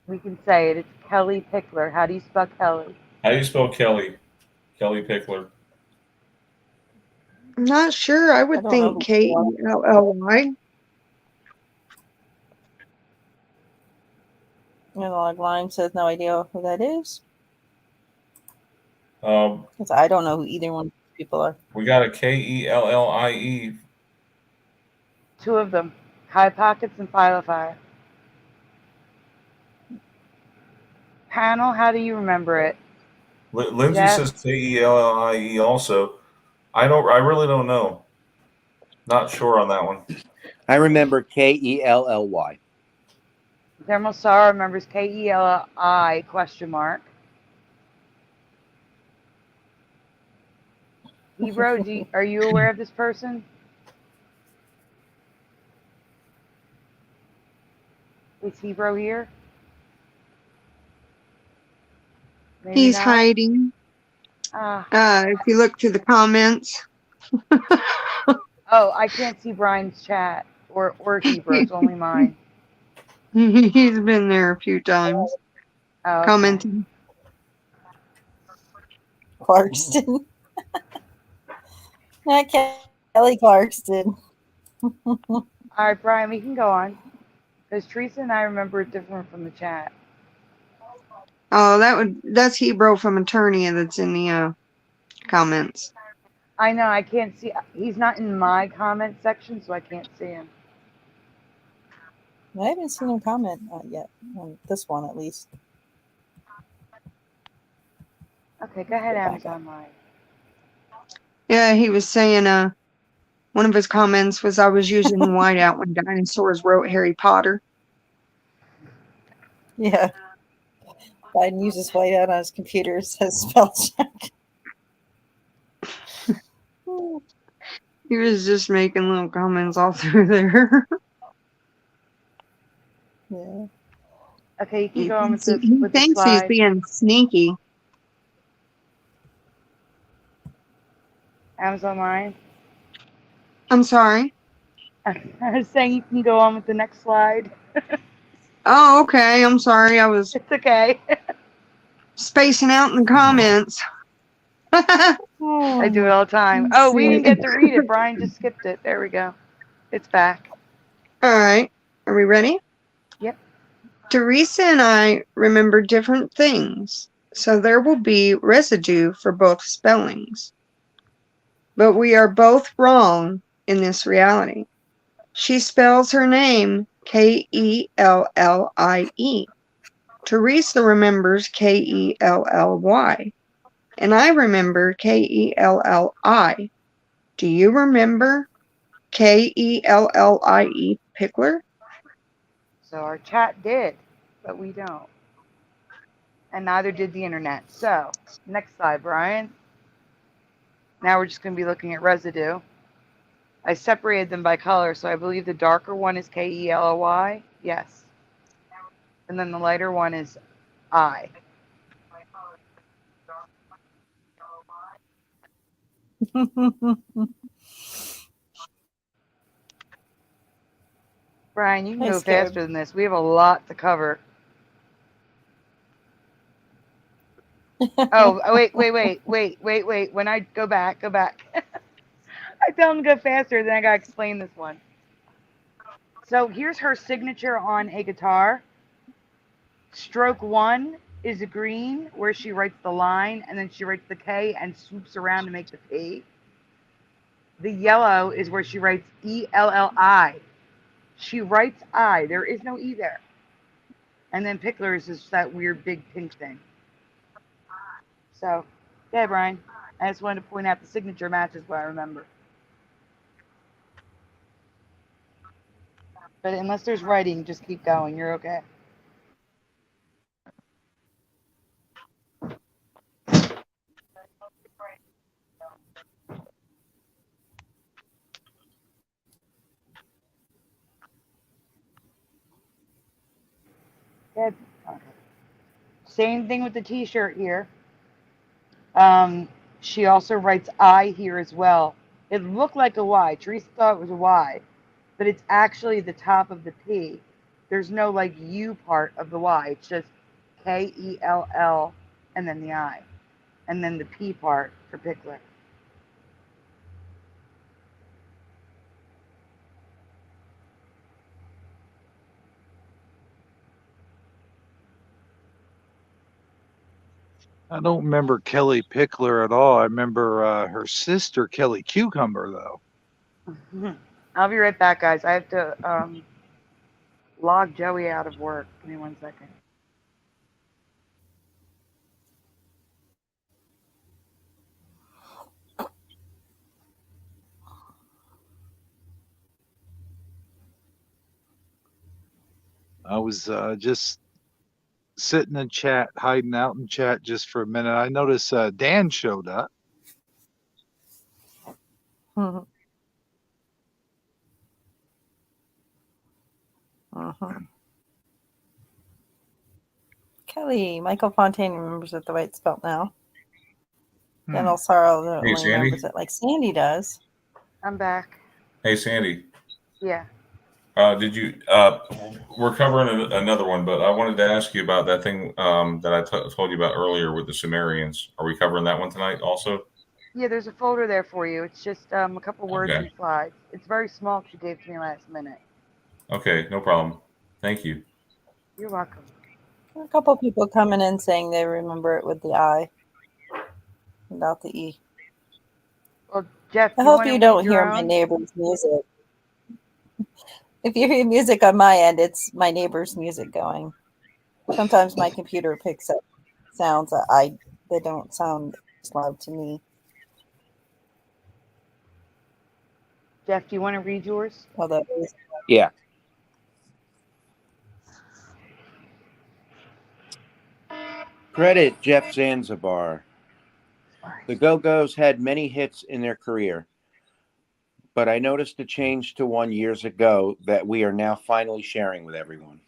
We can say it. It's Kelly Pickler. How do you spell Kelly? How do you spell Kelly? Kelly Pickler. I'm not sure. I would don't know think who- Kelly. And the log line says no idea who that is. Um, 'Cause I don't know who either one of these people are. we got a Kellie. Two of them. High Pockets and Pile of Fire. Panel, how do you remember it? Lindsay Jeff? says Kellie also. I really don't know. Not sure on that one. I remember Kelly. Thermal Star remembers Kelli question mark. Hebrew, are you aware of this person? Is Hebrew here? Maybe He's not. hiding. If you look through the comments. Oh, I can't see Brian's chat or Hebrew. It's only mine. He's been there a few times. Oh, okay. Commenting. Clarkston. Not Kelly Clarkston. All right, Brian, we can go on. Because Teresa and I remember it different from the chat. Oh, that's Hebrew from Eternia that's in the comments. I know, I can't see. He's not in my comment section, so I can't see him. I haven't seen him comment yet on this one, at least. Okay, go ahead, Amazon Live. Yeah, he was saying one of his comments was I was using whiteout when dinosaurs wrote Harry Potter. Yeah. Biden uses whiteout on his computer, says spell check. He was just making little comments all through there. Yeah. Okay, you can He go on with the thinks he's slide. being sneaky. Amazon Live. I'm sorry. I was saying you can go on with the next slide. Oh, okay. I'm sorry. I was It's okay. spacing out in the comments. I do it all the time. Oh, we didn't get to read it. Brian just skipped it. There we go. It's back. All right. Are we ready? Yep. Teresa and I remember different things, so there will be residue for both spellings. But we are both wrong in this reality. She spells her name Kellie. Teresa remembers Kelly. And I remember Kelli. Do you remember Kellie Pickler? So our chat did, but we don't. And neither did the internet. So, next slide, Brian. Now we're just going to be looking at residue. I separated them by color, so I believe the darker one is Kelly. Yes. And then the lighter one is I. Brian, you can I'm go scared. faster than this. We have a lot to cover. Oh, wait. When I go back. I tell him to go faster, then I got to explain this one. So here's her signature on a guitar. Stroke 1 is a green, where she writes the line, and then she writes the K and swoops around to make the P. The yellow is where she writes ELLI. She writes I. There is no E there. And then Pickler is just that weird big pink thing. So, yeah, Brian. I just wanted to point out the signature matches what I remember. But unless there's writing, just keep going. You're okay. Good. Okay. Same thing with the T-shirt here. She also writes I here as well. It looked like a Y. Teresa thought it was a Y, but it's actually the top of the P. There's no like U part of the Y. It's just Kell and then the I, and then the P part for Pickler. I don't remember Kelly Pickler at all. I remember her sister, Kelly Cucumber, though. I'll be right back, guys. I have to log Joey out of work. Give me 1 second. I was just sitting in chat, hiding out in chat just for a minute. I noticed Dan showed up. Mm-hmm. Mm-hmm. Kelly, Michael Fontaine remembers it the way it's spelled now. Dental Sorrow Hey, only Sandy. remembers it like Sandy does. I'm back. Hey, Sandy. Yeah. Did you? We're covering another one, but I wanted to ask you about that thing that I told you about earlier with the Sumerians. Are we covering that one tonight also? Yeah, there's a folder there for you. It's just a couple words Okay. and slides. It's very small because you gave it to me last minute. Okay, no problem. Thank you. You're welcome. A couple people coming in saying they remember it with the I, without the E. Well, Jeff, I you hope want you to don't read your hear my own? neighbor's music. If you hear music on my end, it's my neighbor's music going. Sometimes my computer picks up sounds that they don't sound as loud to me. Jeff, do you want to read yours? Although Yeah. Credit Jeff Zanzibar. The Go-Go's had many hits in their career, but I noticed a change to one years ago that we are now finally sharing with everyone.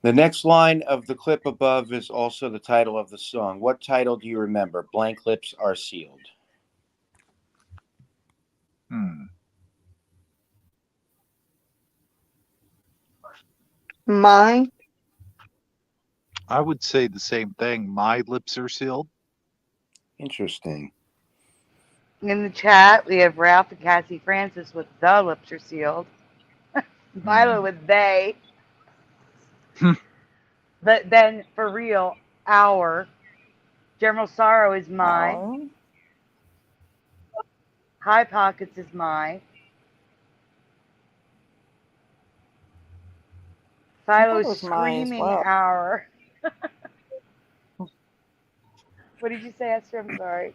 The next line of the clip above is also the title of the song. What title do you remember? Blank lips are sealed. My, I would say the same thing. My lips are sealed. Interesting. In the chat, we have Ralph and Cassie Francis with the lips are sealed. Viola with they. But then, for real, our. General Sorrow is my. no. High Pockets is my. Philo is was my as screaming well. our. What did you say, Esther? I'm sorry.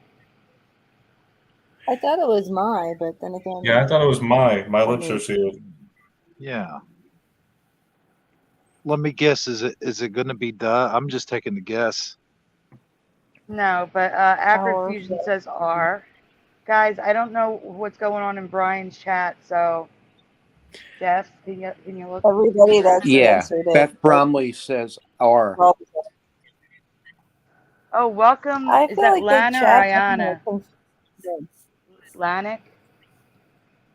I thought it was my, but then again. Yeah, I thought it was my lips are sealed. Yeah. Let me guess. Is it going to be duh? I'm just taking the guess. No, but Accurate Our. Fusion says R. Guys, I don't know what's going on in Brian's chat, so Jeff, can you look? Everybody that's answered it. Beth Bromley says R. Well, Oh, welcome. I Is feel that like Lana the or chat Ayana? Lanik?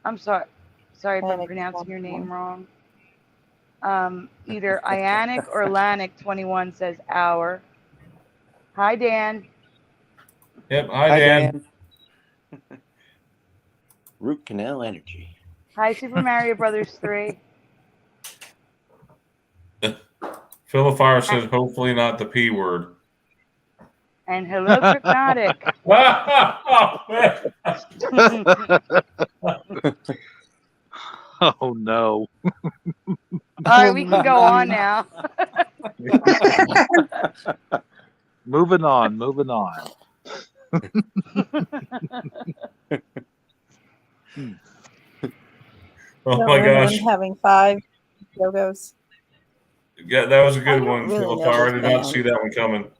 I'm sorry. Sorry if I'm Lanik, pronouncing your name one. wrong. Either Ionic or Lanik21 says our. Hi, Dan. Yep. Hi, Dan. Root Canal Energy. Hi, Super Mario Brothers 3. Philip Fire says, hopefully not the P word. And hello, Crypnotic. Oh no. All right, we can go on now. Moving on. Oh No my women gosh. having 5 logos. Yeah, that was a I good don't one, really Philip. know I this did not band. see that one coming.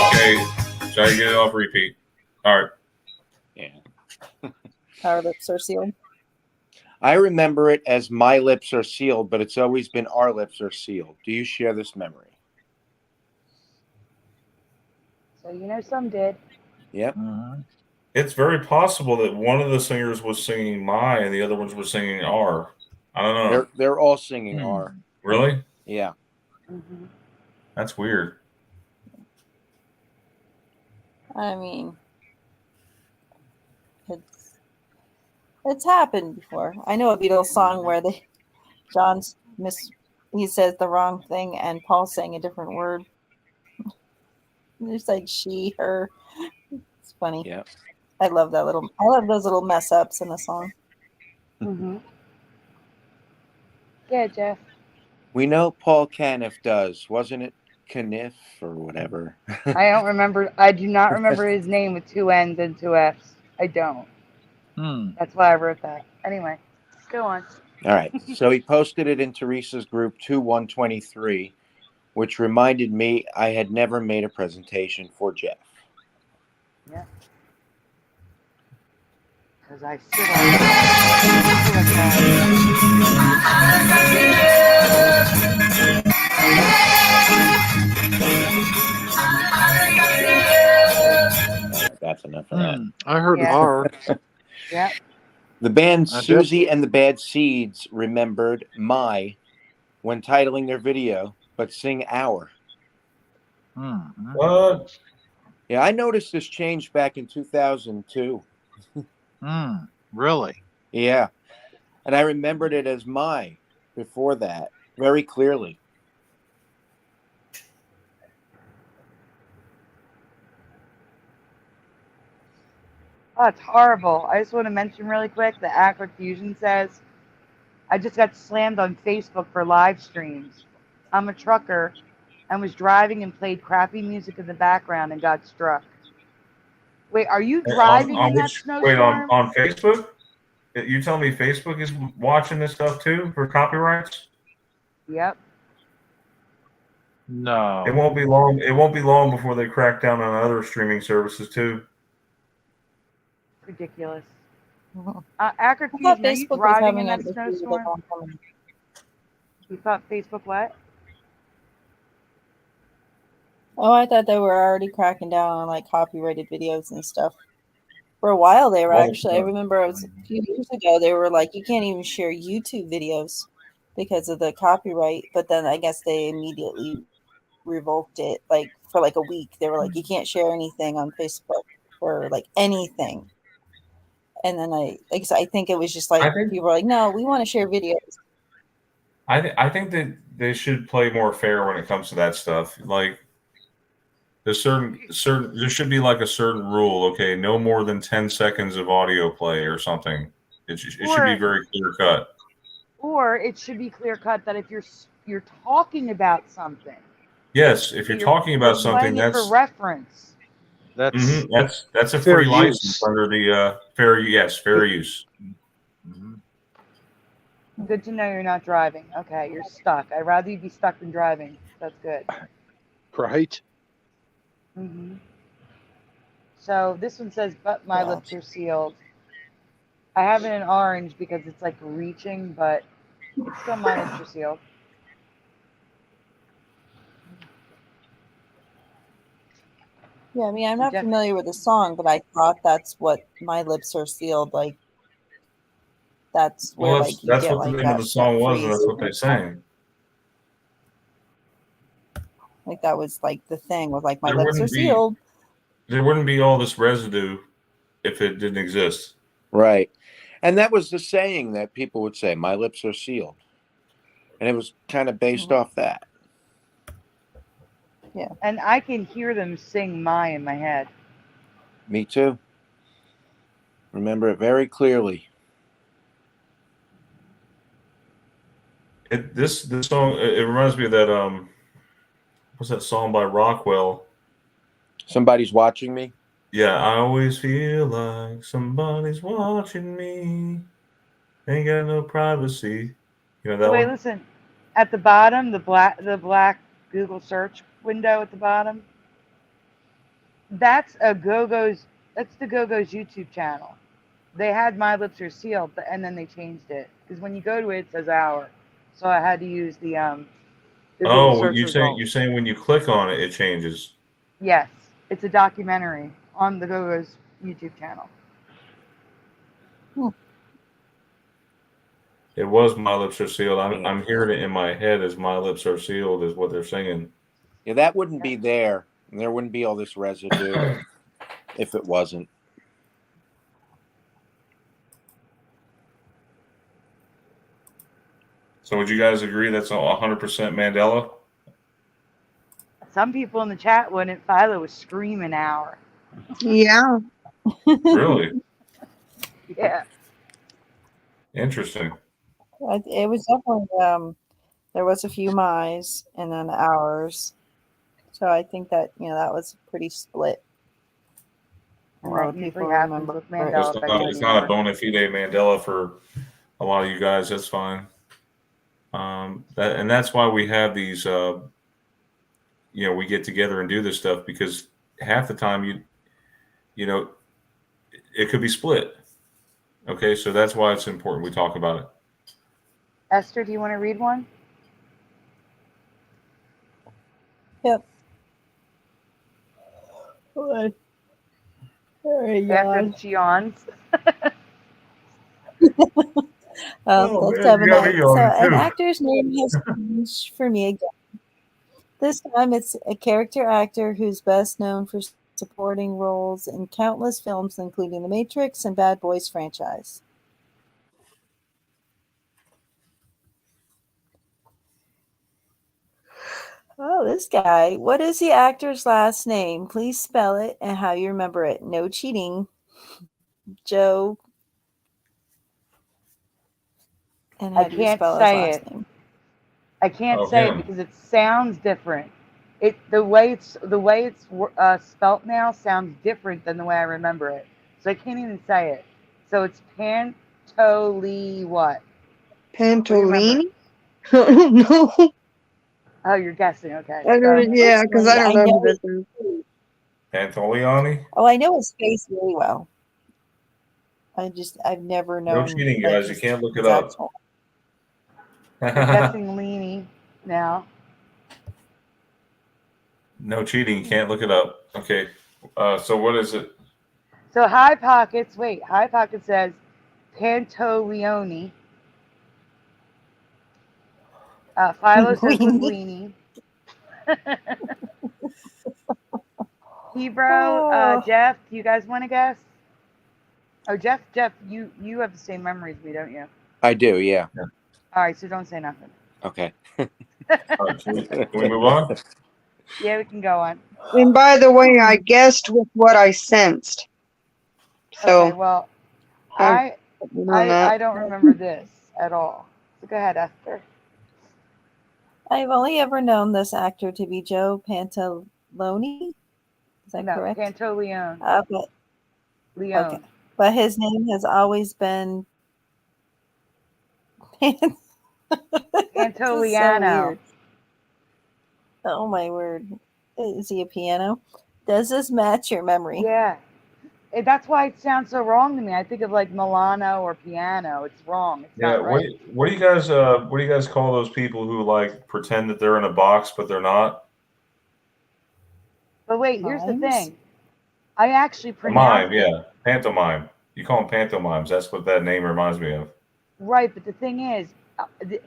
Okay, try to get it off repeat. All right. Yeah. Our lips are sealed. I remember it as my lips are sealed, but it's always been our lips are sealed. Do you share this memory? So you know some did. Yep. It's very possible that one of the singers was singing my and the other ones were singing our. I don't know. They're all singing our. Really? Yeah. Mm-hmm. That's weird. I mean, it's happened before. I know a Beatles song where he says the wrong thing and Paul sang a different word. They said she, her. It's funny. Yeah. I love those little mess ups in the song. Mm-hmm. Yeah, Jeff. We know Paul Caniff does. Wasn't it Caniff or whatever? I don't remember. I do not remember his name with 2 N's and 2 F's. I don't. That's why I wrote that. Anyway, go on. All right. So he posted it in Teresa's group 2123, which reminded me I had never made a presentation for Jeff. Yeah. Because I That's enough of that. I heard Yeah. R. Yeah. The band I did. Susie and the Bad Seeds remembered my when titling their video, but sing our. What? Yeah, I noticed this change back in 2002. Really? Yeah. And I remembered it as my before that very clearly. Oh, it's horrible. I just want to mention really quick that Accurate Fusion says, I just got slammed on Facebook for live streams. I'm a trucker and was driving and played crappy music in the background and got struck. Wait, are you driving in that snowstorm? On Facebook? You tell me Facebook is watching this stuff too for copyrights? Yep. No. It won't be long. It won't be long before they crack down on other streaming services too. Ridiculous. Accurate I thought Fusion, are you Facebook was driving having in a that issue with snowstorm? it. You thought Facebook what? Oh, I thought they were already cracking down on like copyrighted videos and stuff. For a while, they were actually. I remember it was a few years ago. They were like, you can't even share YouTube videos because of the copyright. But then I guess they immediately revoked it. Like for like a week, they were like, you can't share anything on Facebook or like anything. And then I think it was just like people were like, no, we want to share videos. I think that they should play more fair when it comes to that stuff. Like there's there should be like a certain rule. Okay, no more than 10 seconds of audio play or something. It should be very clear cut. Or it should be clear cut that if you're talking about something. Yes, if you're talking about something, that's for reference. That's a free license under the fair use. Good to know you're not driving. Okay, you're stuck. I'd rather you be stuck than driving. That's good. Right. So this one says, but my lips are sealed. I have it in orange because it's like reaching, but it's still my lips are sealed. Yeah, I mean, I'm not familiar with the song, but I thought that's what my lips are sealed. Like, that's where like you that's get what like the name of the song was, and that's what they sang. Like that was like the thing was like my There lips are wouldn't be- sealed. There wouldn't be all this residue if it didn't exist. Right. And that was the saying that people would say, my lips are sealed. And it was kind of based off that. And I can hear them sing "My" in my head. Me too. Remember it very clearly. This song, it reminds me of that what's that song by Rockwell? Somebody's watching me. Yeah, I always feel like somebody's watching me. Ain't got no privacy. You know that So wait, one? listen. At the bottom, the black Google search window at the bottom. That's the Go-Go's YouTube channel. They had "My Lips Are Sealed," and then they changed it because when you go to it, it says "Hour." So I had to use the Google Oh, search you're results. saying when you click on it, it changes. Yes, it's a documentary on the Go-Go's YouTube channel. It was "My Lips Are Sealed." I'm hearing it in my head as "My Lips Are Sealed" is what they're singing. Yeah, that wouldn't be there. And there wouldn't be all this residue if it wasn't. So would you guys agree that's 100% Mandela? Some people in the chat wouldn't. Philo was screaming "Hour." Yeah. Really? Yeah. Interesting. It was definitely there was a few my's and then hours. So I think that that was pretty split. A And lot that of people usually happens remember with it. Mandela. It's not a bona fide Mandela for a lot of you guys. That's fine. That's why we have these. We get together and do this stuff because half the time it could be split. Okay, so that's why it's important we talk about it. Esther, do you want to read one? Yep. All right, After she yawns. Let's man, have you got me so yawning, an too. actor's name has changed for me again. This time it's a character actor who's best known for supporting roles in countless films, including The Matrix and Bad Boys franchise. Oh, this guy. What is the actor's last name? Please spell it and how you remember it. No cheating. Joe. And how I do you can't spell his say last it. name? I can't Oh, say him. it because it sounds different. The way it's spelt now sounds different than the way I remember it. So I can't even say it. So it's Pantoli what? Pantolini? I don't know. Oh, you're guessing. Okay. I Go. don't, yeah, because I don't know who this is. Pantoliani? Oh, I know his face really well. I've never known. No cheating, like, guys. You his can't look it up. actual- I'm guessing Leanie now. No cheating. You can't look it up. Okay. So what is it? So High Pockets says Pantolioni. Philo says with Leanie. Hebrew, Jeff, do you guys want to guess? Oh, Jeff, you have the same memory as me, don't you? I do, yeah. All right, so don't say nothing. Okay. All right, can we move on? Yeah, we can go on. And by the way, I guessed with what I sensed. So, Okay, well, I'm on that. I don't remember this at all. So go ahead, Esther. I've only ever known this actor to be Joe Pantolioni. Is that correct? Pantolione. But Leone. okay. But his name has always been Pantoliano. Oh my word. Is he a piano? Does this match your memory? Yeah. That's why it sounds so wrong to me. I think of like Milano or piano. It's wrong. It's not right. What do you guys call those people who like pretend that they're in a box but they're not? But wait, here's the Mimes? thing. I actually pronounce Mime, yeah. Pantomime. You call them pantomimes. That's what that name reminds me of. Right, but the thing is,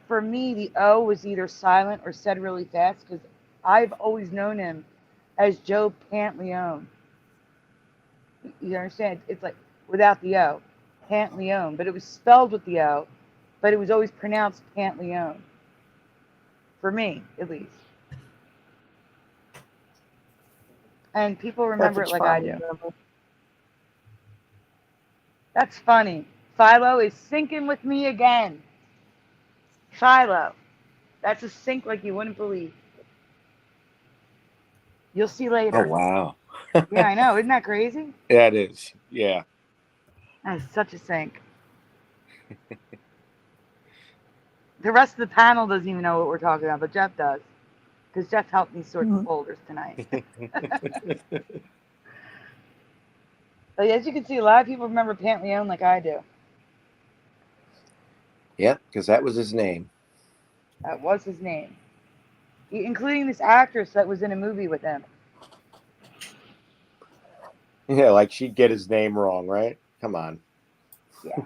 for me, the O was either silent or said really fast because I've always known him as Joe Pantaleone. You understand? It's like without the O, Pantaleone, but it was spelled with the O, but it was always pronounced Pantaleone. For me, at least. And people remember it like I do. That's funny. Philo is syncing with me again. Philo. That's a sync like you wouldn't believe. You'll see later. Oh, wow. Yeah, I know. Isn't that crazy? Yeah, it is. Yeah. That is such a sync. The rest of the panel doesn't even know what we're talking about, but Jeff does. Because Jeff helped me sort the folders tonight. But as you can see, a lot of people remember Pantaleone like I do. Yep, because that was his name. That was his name. Including this actress that was in a movie with him. Yeah, like she'd get his name wrong, right? Come on. Yeah.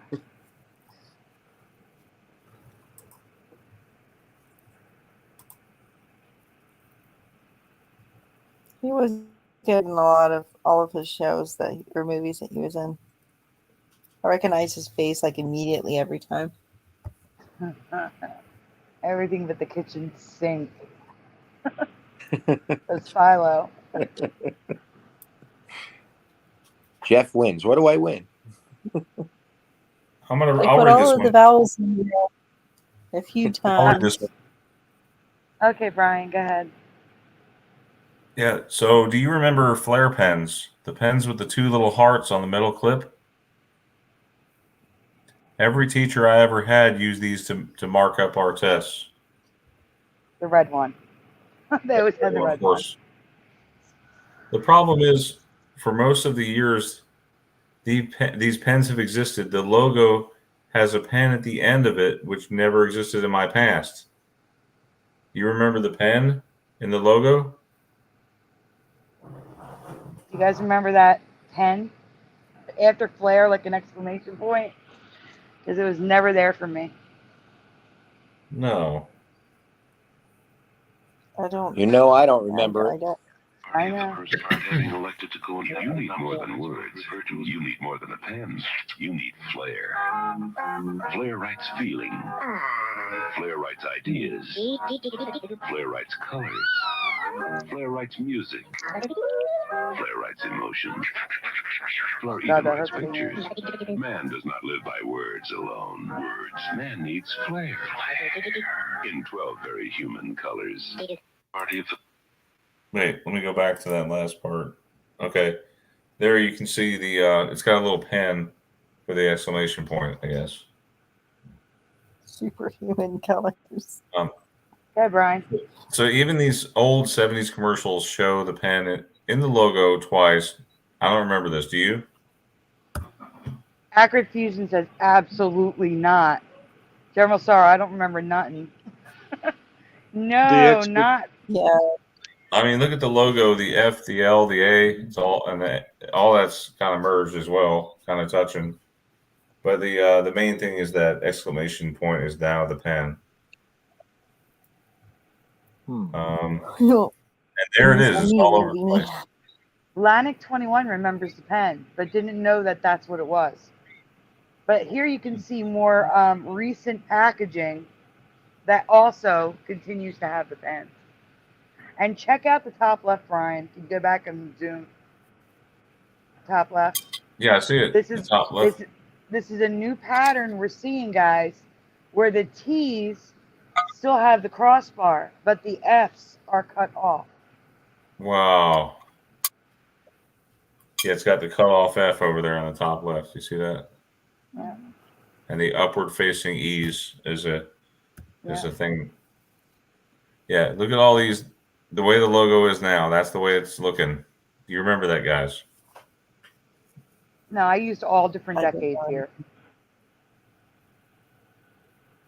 He was good in a lot of all of his shows or movies that he was in. I recognize his face like immediately every time. Everything but the kitchen sink. That's Philo. Jeff wins. What do I win? I'm gonna. They I'll put read all this of the one. vowels in there a few I'll read times. this one. Okay, Brian, go ahead. Yeah. So, do you remember flare pens? The pens with the two little hearts on the middle clip. Every teacher I ever had used these to mark up our tests. The red one. They always had the red Of course. The problem is, for most of the years these pens have existed, the logo has a pen at the end of it, which never existed in my past. You remember the pen in the logo? Do you guys remember that pen? After flare, like an exclamation point? Because it was never there for me. No. I don't. You know, I don't remember I it. don't. I know. First part having elected to go. You need more than words. You need more than a pen. You need flair. Flair writes feeling. Flair writes ideas. Flair writes colors. Flair writes music. Flair writes emotion. Flair even writes pictures. Man does not live by words alone. Man needs flair. In 12 very human colors. Party of the Wait, let me go back to that last part. Okay. There you can see the it's got a little pen for the exclamation point, I guess. Superhuman colors. Okay, Brian. So even these old 70s commercials show the pen in the logo twice. I don't remember this. Do you? Accurate Fusion says absolutely not. General Sorrow, I don't remember nothing. No, not. Yeah. I mean, look at the logo, the F, the L, the A. It's all all that's kind of merged as well, kind of touching. But the main thing is that exclamation point is now the pen. And there it is. It's all over the place. Lanic 21 remembers the pen, but didn't know that that's what it was. But here you can see more recent packaging that also continues to have the pen. And check out the top left, Brian. You can go back and zoom. Top left. Yeah, I see it. This is the top left. This is a new pattern we're seeing, guys, where the T's still have the crossbar, but the F's are cut off. Wow. Yeah, it's got the cut off F over there on the top left. You see that? Yeah. And the upward facing E's is a thing. Yeah, look at all these. The way the logo is now, that's the way it's looking. Do you remember that, guys? No, I used all different decades here.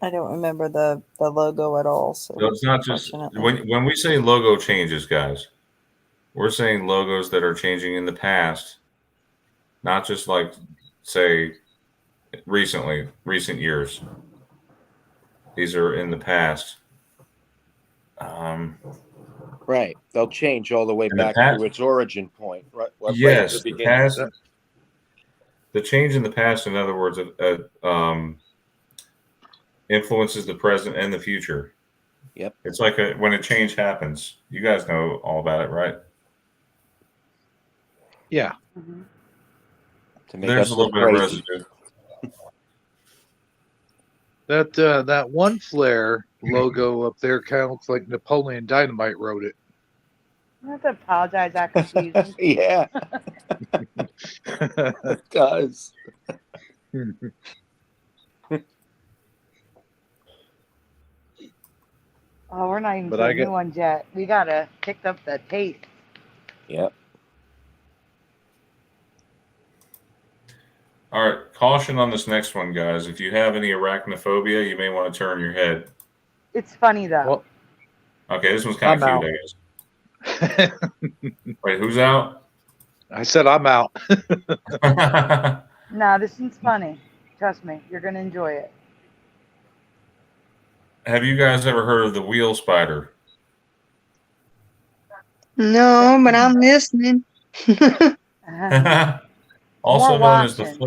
I don't remember the logo at all. So it's not just when we say logo changes, guys. We're saying logos that are changing in the past, not just like, say, recent years. These are in the past. Right. They'll change all the way In the back past- to its origin point. Right at Yes, the the beginning. past. The change in the past, in other words, influences the present and the future. Yep. It's like when a change happens. You guys know all about it, right? Yeah. Mhm. To make There's us a little look bit of crazy. residue. That one flare logo up there kind of looks like Napoleon Dynamite wrote it. I have to apologize. That confusing. Yeah, it does. Oh, we're not even But to I the get- new ones yet. We gotta pick up the taste. Yep. All right, caution on this next one, guys. If you have any arachnophobia, you may want to turn your head. It's funny though. Well, Okay, this one's kind of I'm cute, I guess. Wait, who's out? I said I'm out. No, this one's funny. Trust me, you're gonna enjoy it. Have you guys ever heard of the wheel spider? No, but I'm listening. Also More known as the watching.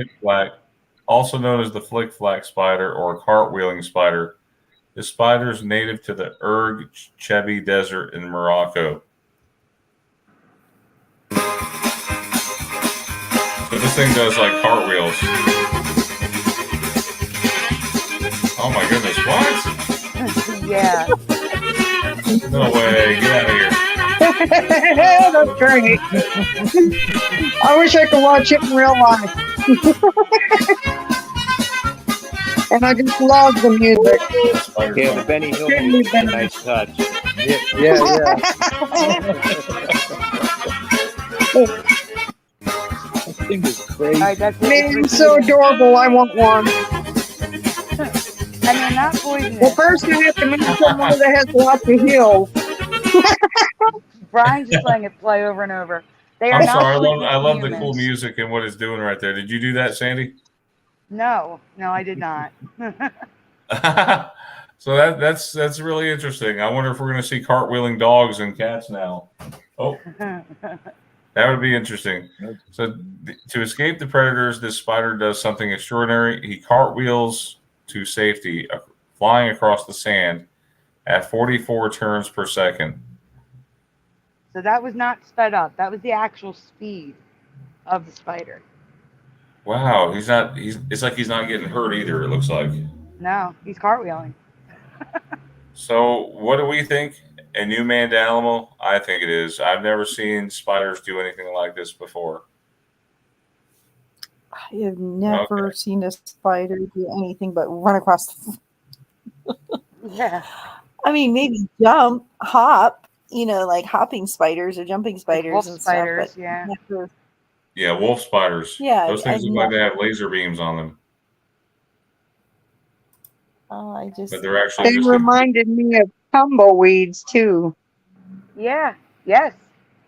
flick flack spider or cartwheeling spider. This spider is native to the Erg Chebi Desert in Morocco. So this thing does like cartwheels. Oh my goodness, what? Yeah. No way, get out of here. That's great. I wish I could watch it in real life. And I just love the music. Spider's Yeah, fun. the Benny Hill music is a nice touch. Yeah. This thing is crazy. All right, that's it. Man, It's it's so repeating. adorable. I want one. And they're not poisonous. Well, first I have to meet someone that has lots of heels. Brian's just letting it play over and over. They are I'm not sorry, poisonous I love to the cool humans. music and what it's doing right there. Did you do that, Sandy? No, I did not. So that's really interesting. I wonder if we're going to see cartwheeling dogs and cats now. Oh, that would be interesting. So to escape the predators, this spider does something extraordinary. He cartwheels to safety, flying across the sand at 44 turns per second. So that was not sped up. That was the actual speed of the spider. Wow, it's like he's not getting hurt either, it looks like. No, he's cartwheeling. So what do we think? A new manned animal? I think it is. I've never seen spiders do anything like this before. I have never seen a spider do anything but run across the Yeah. I mean, maybe jump, hop, like hopping spiders or jumping spiders wolf and spiders, stuff. But yeah. never, Yeah, wolf spiders. Yeah, Those things I've look like they have laser beams on them, I just. but they're actually They just reminded me of tumbleweeds too. Yeah. Yes.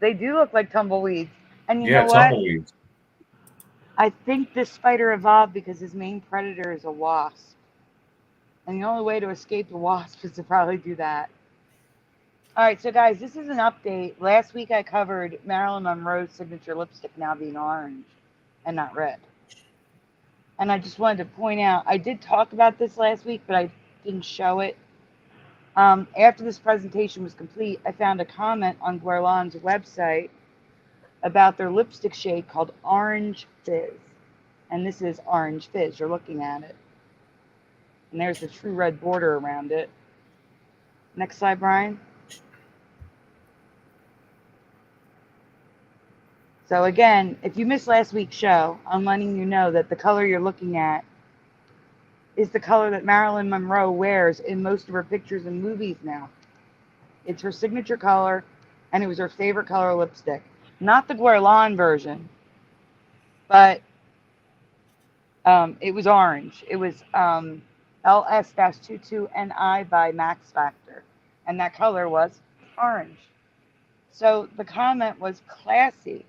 They do look like tumbleweeds. And you know what? tumbleweeds. I think this spider evolved because his main predator is a wasp. And the only way to escape the wasp is to probably do that. All right, so guys, this is an update. Last week I covered Marilyn Monroe's signature lipstick now being orange and not red. And I just wanted to point out, I did talk about this last week, but I didn't show it. After this presentation was complete, I found a comment on Guerlain's website about their lipstick shade called Orange Fizz. And this is Orange Fizz. You're looking at it. And there's the true red border around it. Next slide, Brian. So again, if you missed last week's show, I'm letting you know that the color you're looking at is the color that Marilyn Monroe wears in most of her pictures and movies now. It's her signature color, and it was her favorite color lipstick. Not the Guerlain version, but it was orange. It was LS-22NI by Max Factor, and that color was orange. So the comment was classy.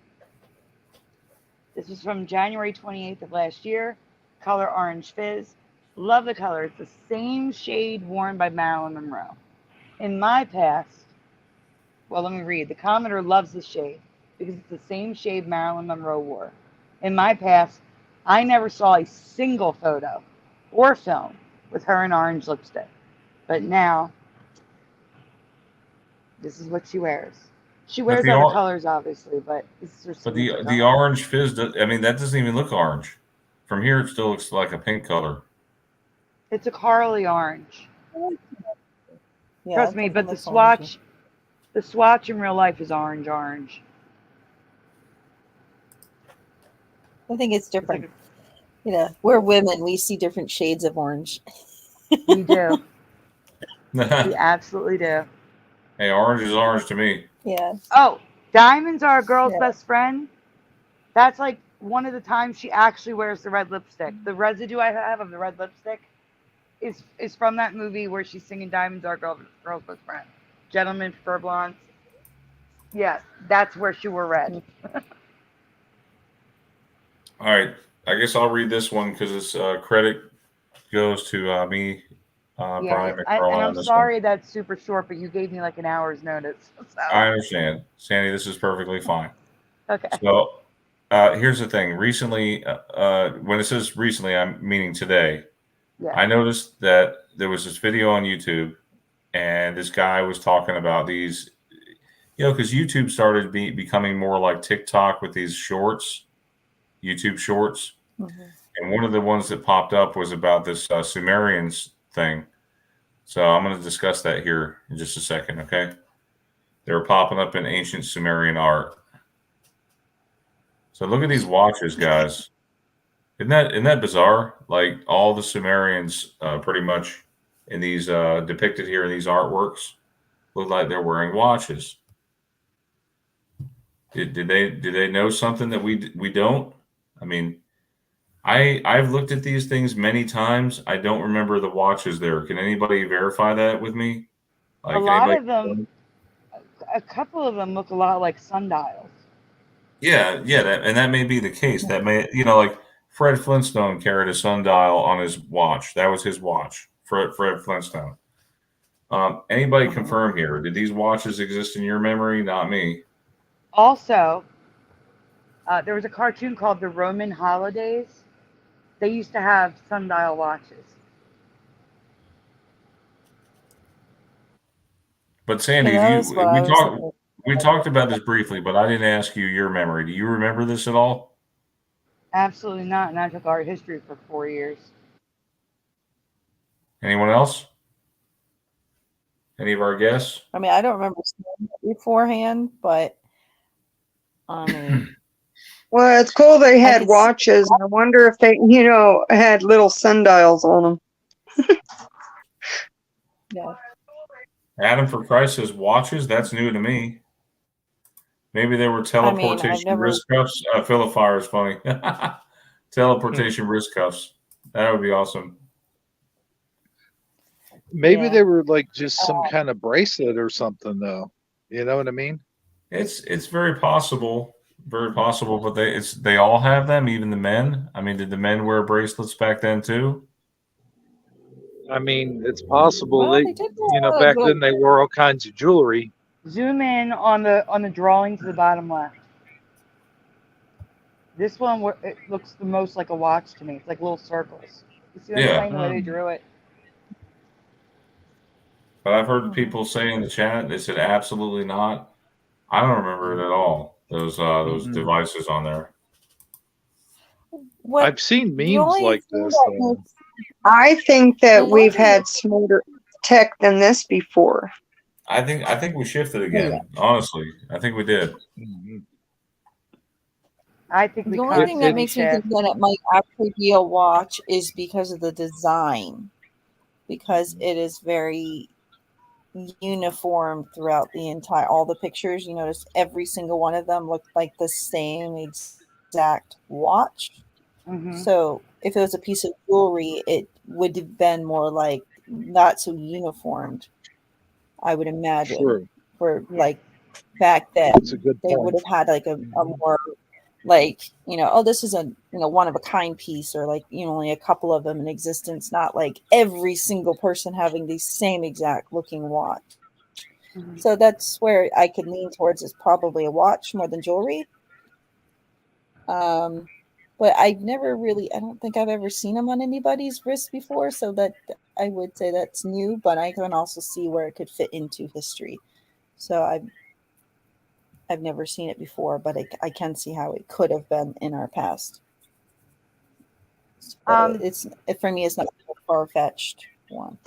This is from January 28th of last year. Color Orange Fizz. Love the color. It's the same shade worn by Marilyn Monroe. In my past, Well, let me read. The commenter loves this shade because it's the same shade Marilyn Monroe wore. In my past, I never saw a single photo or film with her in orange lipstick. But now, this is what she wears. She But wears other colors, obviously, but this is her signature the color. orange fizz, I mean, that doesn't even look orange. From here, it still looks like a pink color. It's a Carly orange. Yeah, Trust it me, but definitely looks orangey. the swatch in real life is orange. I think it's It's different. like You know, we're women. We see different shades of orange. we do. We Hey, absolutely do. orange is orange to me. Yeah. Oh, diamonds are a girl's Yeah. best friend. That's like one of the times she actually wears the red lipstick. The residue I have of the red lipstick is from that movie where she's singing "Diamonds Are a Girl's Best Friend." Gentlemen Prefer Blondes. Yeah, that's where she wore red. All right. I guess I'll read this one because it's credit goes to me, Yeah, Brian and MacFarlane I'm on this one. sorry that's super short, but you gave me like an hour's notice. So I understand. Sandy, this is perfectly fine. okay. So here's the thing. Recently, when it says recently, I'm meaning today. Yeah. I noticed that there was this video on YouTube, and this guy was talking about these, because YouTube started becoming more like TikTok with these shorts, YouTube shorts. Mm-hmm. And one of the ones that popped up was about this Sumerians thing. So I'm going to discuss that here in just a second, okay? They were popping up in ancient Sumerian art. So look at these watches, guys. Isn't that bizarre? Like all the Sumerians, pretty much in these depicted here in these artworks, look like they're wearing watches. Did they know something that we don't? I mean, I've looked at these things many times. I don't remember the watches there. Can anybody verify that with me? A Like lot anybody? of them, a couple of them look a lot like sundials. Yeah, that may be the case. That may, like Fred Flintstone carried a sundial on his watch. That was his watch. Fred Flintstone. Anybody confirm here? Did these watches exist in your memory? Not me. Also, there was a cartoon called The Roman Holidays. They used to have sundial watches. But Sandy, Yeah, that was what I was thinking. we talked about this briefly, but I didn't ask you your memory. Do you remember this at all? Absolutely not. And I took art history for 4 years. Anyone else? Any of our guests? I mean, I don't remember seeing it beforehand, but I mean, Well, it's cool they had could watches. I wonder if they, had little sundials on them. yeah. Adam for Christ says watches. That's new to me. Maybe they were teleportation wrist cuffs. Philip Fire is funny. Teleportation wrist cuffs. That would be awesome. Maybe they were like just some kind of bracelet or something, though. You know what I mean? It's very possible, but they all have them, even the men. I mean, did the men wear bracelets back then too? I mean, it's possible. Well, they did back then they wore all kinds of jewelry. Zoom in on the drawing to the bottom left. This one, it looks the most like a watch to me. It's like little circles. You see what I'm saying? The way they drew it. But I've heard people say in the chat, they said absolutely not. I don't remember it at all. Those devices on there. I've seen memes like this. I think that we've had smarter tech than this before. I think we shifted again. Honestly, I think we did. I think the only thing that makes me think that it might actually be a watch is because of the design, because it is very uniform throughout all the pictures. You notice every single one of them looked like the same exact watch. Mm-hmm. So if it was a piece of jewelry, it would have been more like not so uniformed, I would imagine. True. For like back then, they would have had like a more like, this is a one of a kind piece, or like only a couple of them in existence, not like every single person having the same exact looking watch. Mhm. So that's where I could lean towards is probably a watch more than jewelry. But I've never really, I don't think I've ever seen them on anybody's wrist before. So that I would say that's new, but I can also see where it could fit into history. So I've never seen it before, but I can see how it could have been in our past. But for me, it's not a far-fetched one.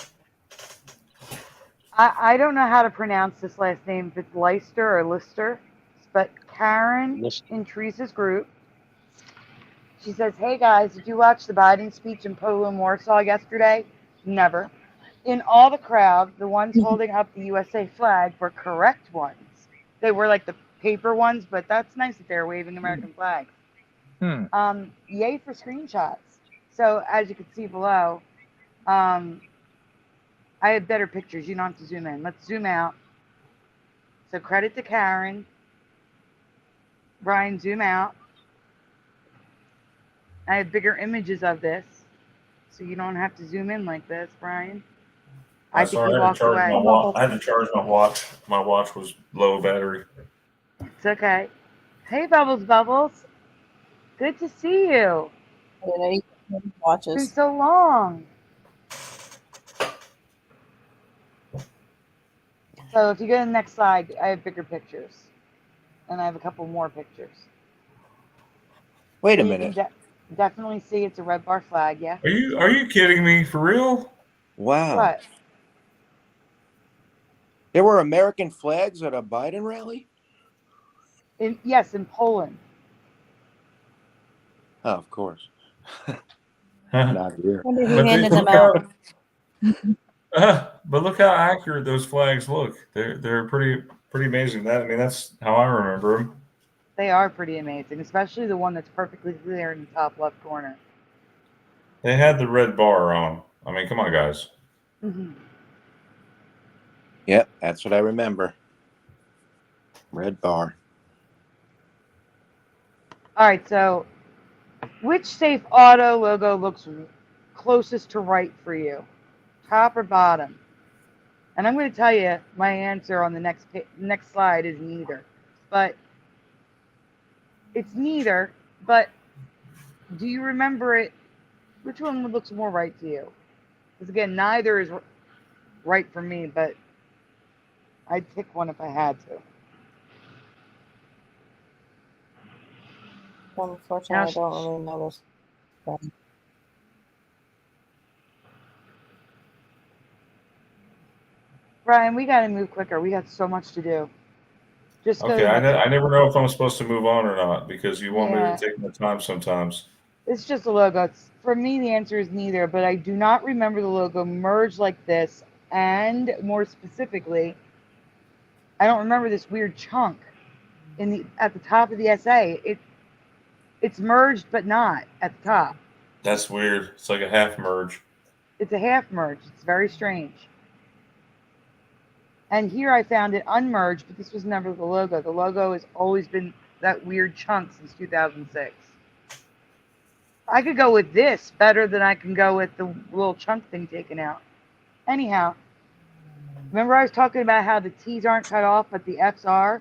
I don't know how to pronounce this last name, if it's Leister or Lister, but Karen in Teresa's group, she says, "Hey guys, did you watch the Biden speech in Poland, Warsaw yesterday?" Never. In all the crowd, the ones holding up the USA flag were correct ones. They were like the paper ones, but that's nice that they're waving American flags. Yay for screenshots. So as you can see below, I have better pictures. You don't have to zoom in. Let's zoom out. So credit to Karen. Brian, zoom out. I have bigger images of this, so you don't have to zoom in like this, Brian. I think he walked away. I had to charge my watch. My watch was low battery. It's okay. Hey, Bubbles Bubbles. Good to see you. Watches. It's been so long. So if you go to the next slide, I have bigger pictures. And I have a couple more pictures. Wait a So minute. You can definitely see it's a red bar flag, yeah? Are you kidding me? For real? Wow. What? There were American flags at a Biden rally? Yes, in Poland. Oh, of course. Not here. Wonder who handed them out. But look how accurate those flags look. They're pretty amazing. That's how I remember them. They are pretty amazing, especially the one that's perfectly clear in the top left corner. They had the red bar on. I mean, come on, guys. Mm-hmm. Yep, that's what I remember. Red bar. All right, so which Safe Auto logo looks closest to right for you? Top or bottom? And I'm going to tell you my answer on the next slide is neither. But it's neither, but do you remember it? Which one looks more right to you? Because again, neither is right for me, but I'd pick one if I had to. Unfortunately, I don't really know this. Brian, we got to move quicker. We got so much to do. Just Okay, I never know if I'm supposed to move on or not because you want me to take my time sometimes. It's just a logo. For me, the answer is neither, but I do not remember the logo merged like this. And more specifically, I don't remember this weird chunk at the top of the SA. It's merged, but not at the top. That's weird. It's like a half merge. It's a half merge. It's very strange. And here I found it unmerged, but this was never the logo. The logo has always been that weird chunk since 2006. I could go with this better than I can go with the little chunk thing taken out. Anyhow, remember I was talking about how the T's aren't cut off, but the F's are?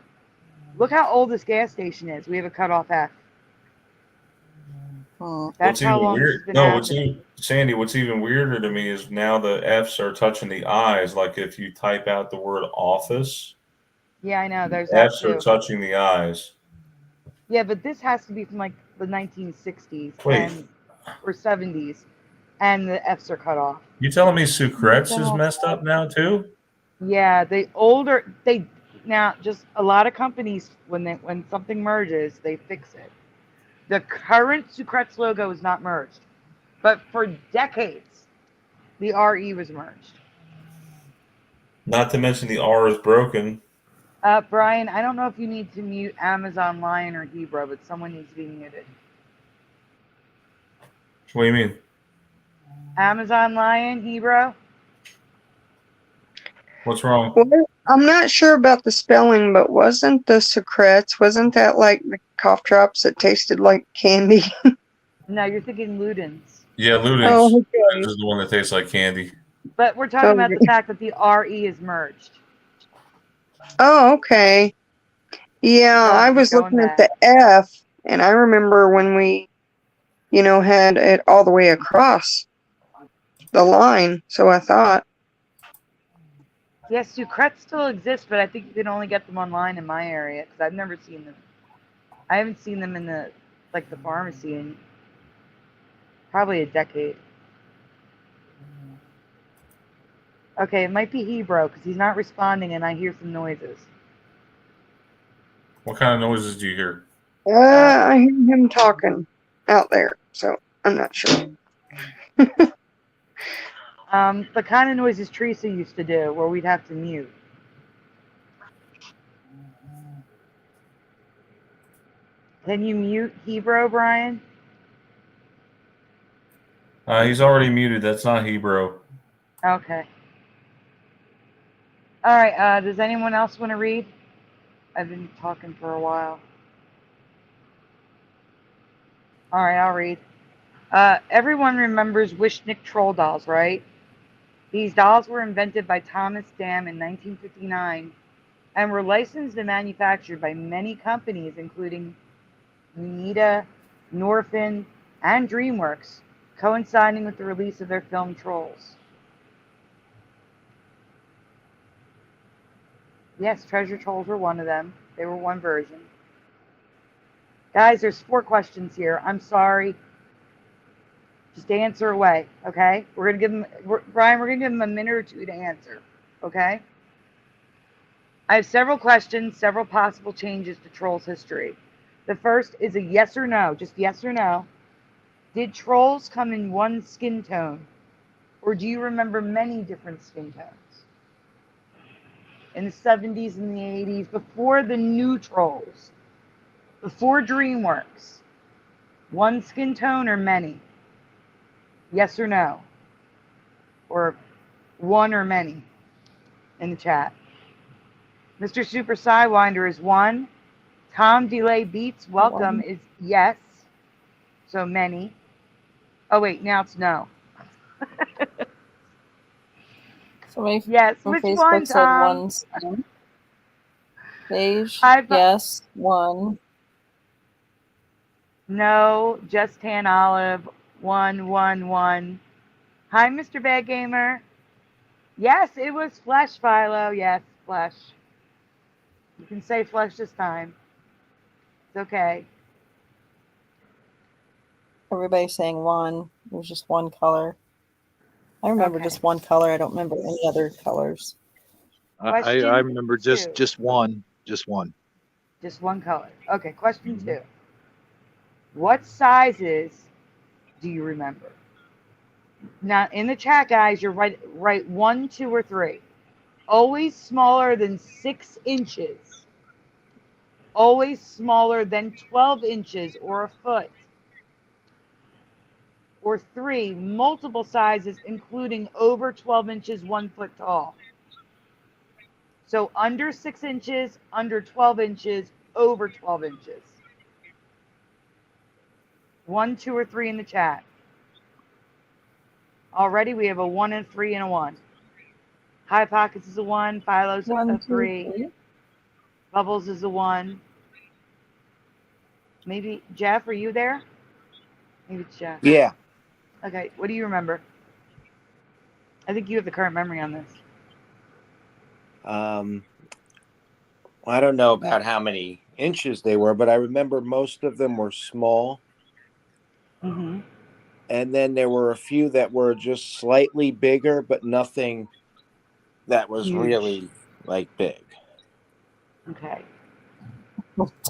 Look how old this gas station is. We have a cut off F. That's how long this has been happening. Sandy, what's even weirder to me is now the F's are touching the I's. Like if you type out the word office. Yeah, I know. There's that F's are too. touching the I's. Yeah, but this has to be from like the 1960s or 70s, and the F's are cut off. You telling me Sucrets is messed up now too? Yeah, now just a lot of companies when something merges, they fix it. The current Sucrets logo is not merged, but for decades, the RE was merged. Not to mention the R is broken. Brian, I don't know if you need to mute Amazon Lion or Hebrew, but someone needs to be muted. What do you mean? Amazon Lion, Hebrew? What's wrong? Well, I'm not sure about the spelling, but wasn't that like the cough drops that tasted like candy? No, you're thinking Ludens. Yeah, Ludens. Oh, okay. Ludens is the one that tastes like candy. But we're talking about the fact that the RE is merged. Oh, okay. Yeah, Keep I going, was keep going looking at back. the F, and I remember when we, had it all the way across the line. So I thought, Yes, sucrets still exist, but I think you can only get them online in my area because I've never seen them. I haven't seen them in the pharmacy in probably a decade. Okay, it might be Hebrew because he's not responding, and I hear some noises. What kind of noises do you hear? I hear him talking out there, so I'm not sure. The kind of noises Teresa used to do, where we'd have to mute. Can you mute Hebrew, Brian? He's already muted. That's not Hebrew. Okay. All right. Does anyone else want to read? I've been talking for a while. All right, I'll read. Everyone remembers Wishnik troll dolls, right? These dolls were invented by Thomas Dam in 1959 and were licensed and manufactured by many companies, including Unita, Norfin, and DreamWorks, coinciding with the release of their film Trolls. Yes, Treasure Trolls were one of them. They were one version. Guys, there's 4 questions here. I'm sorry. Just answer away, okay? Brian, we're gonna give him a minute or 2 to answer, okay? I have several questions, several possible changes to Trolls history. The first is a yes or no, just yes or no. Did Trolls come in one skin tone, or do you remember many different skin tones? In the 70s and the 80s, before the new Trolls, before DreamWorks, one skin tone or many? Yes or no? Or one or many in the chat. Mr. Super Sidewinder is 1. Tom Delay Beats, welcome, One. is yes. So many. Oh, wait, now it's no. Somebody Yes, on which Facebook one, said Tom? one skin. Beige, I've yes, 1. No, just tan olive, 111. Hi, Mr. Bad Gamer. Yes, it was flesh, Philo. Yes, flesh. You can say flesh this time. It's okay. Everybody's saying 1. It was just one color. I remember Okay. just one color. I don't remember any other colors. I remember Question 2. just one. Just one. Just one color. Okay, question 2. What sizes do you remember? Now, in the chat, guys, you're right 1, 2, or 3. Always smaller than 6 inches. Always smaller than 12 inches or a foot. Or 3, multiple sizes, including over 12 inches, 1 foot tall. So under 6 inches, under 12 inches, over 12 inches. 1, 2, or 3 in the chat. Already we have a 1 and 3 and a 1. High Pockets is a 1. Philo's 1, a 2, 3. 3. Bubbles is a 1. Maybe Jeff, are you there? Maybe it's Jeff. Yeah. Okay, what do you remember? I think you have the current memory on this. I don't know about how many inches they were, but I remember most of them were small. Mm-hmm. And then there were a few that were just slightly bigger, but nothing that was Huge. really like big. Okay.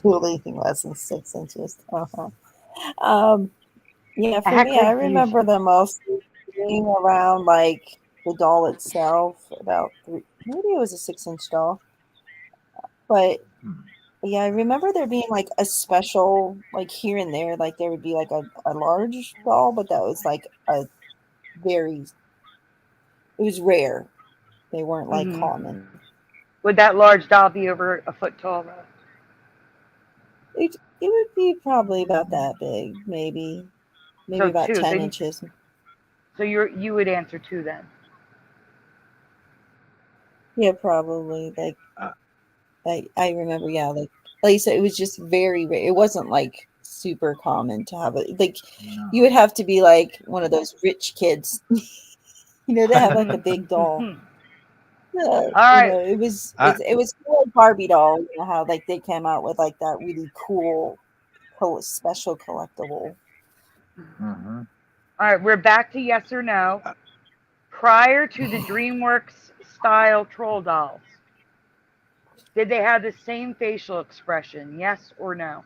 Do anything less than 6 inches. Uh-huh. Yeah, for Heck me, I with huge. remember them mostly being around like the doll itself, about 3. Maybe it was a 6-inch doll. But yeah, I remember there being like a special, like here and there, like there would be like a large doll, but that was like a very, it was rare. They weren't like Mm-hmm. common. Would that large doll be over a foot tall, though? It would be probably about that big, maybe So about 2. 10 inches. So you would answer 2 then. Yeah, probably like I remember, yeah, like you said, it was just very, it wasn't like super common to have it. Like you would have to be like one of those rich kids, to have like a big doll. All right. It was cool like Barbie doll. How like they came out with like that really cool special collectible. Mm-hmm. All right, we're back to yes or no. Prior to the DreamWorks style troll dolls, did they have the same facial expression? Yes or no?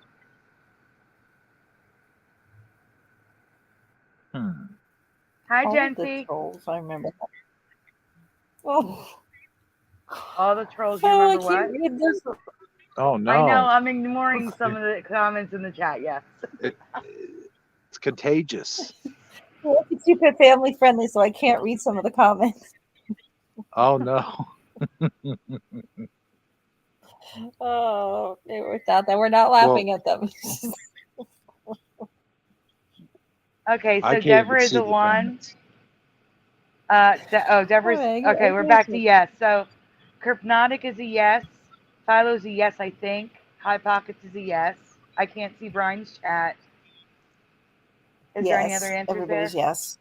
Hi, All of the Jency. trolls, I remember. Oh, All the trolls. You I remember can't what? read this. Oh no! I know. I'm ignoring some of the comments in the chat. Yes. It's contagious. We have to keep it family friendly, so I can't read some of the comments. Oh no! Oh, they were thought that we're not laughing at them. Okay, I so can't Deborah even is see a the one. comments. Deborah's okay. We're back to yes. So, Kerpnotic is a yes. Philo's a yes, I think. High Pockets is a yes. I can't see Brian's chat. Is there any other answers everybody's there? yes.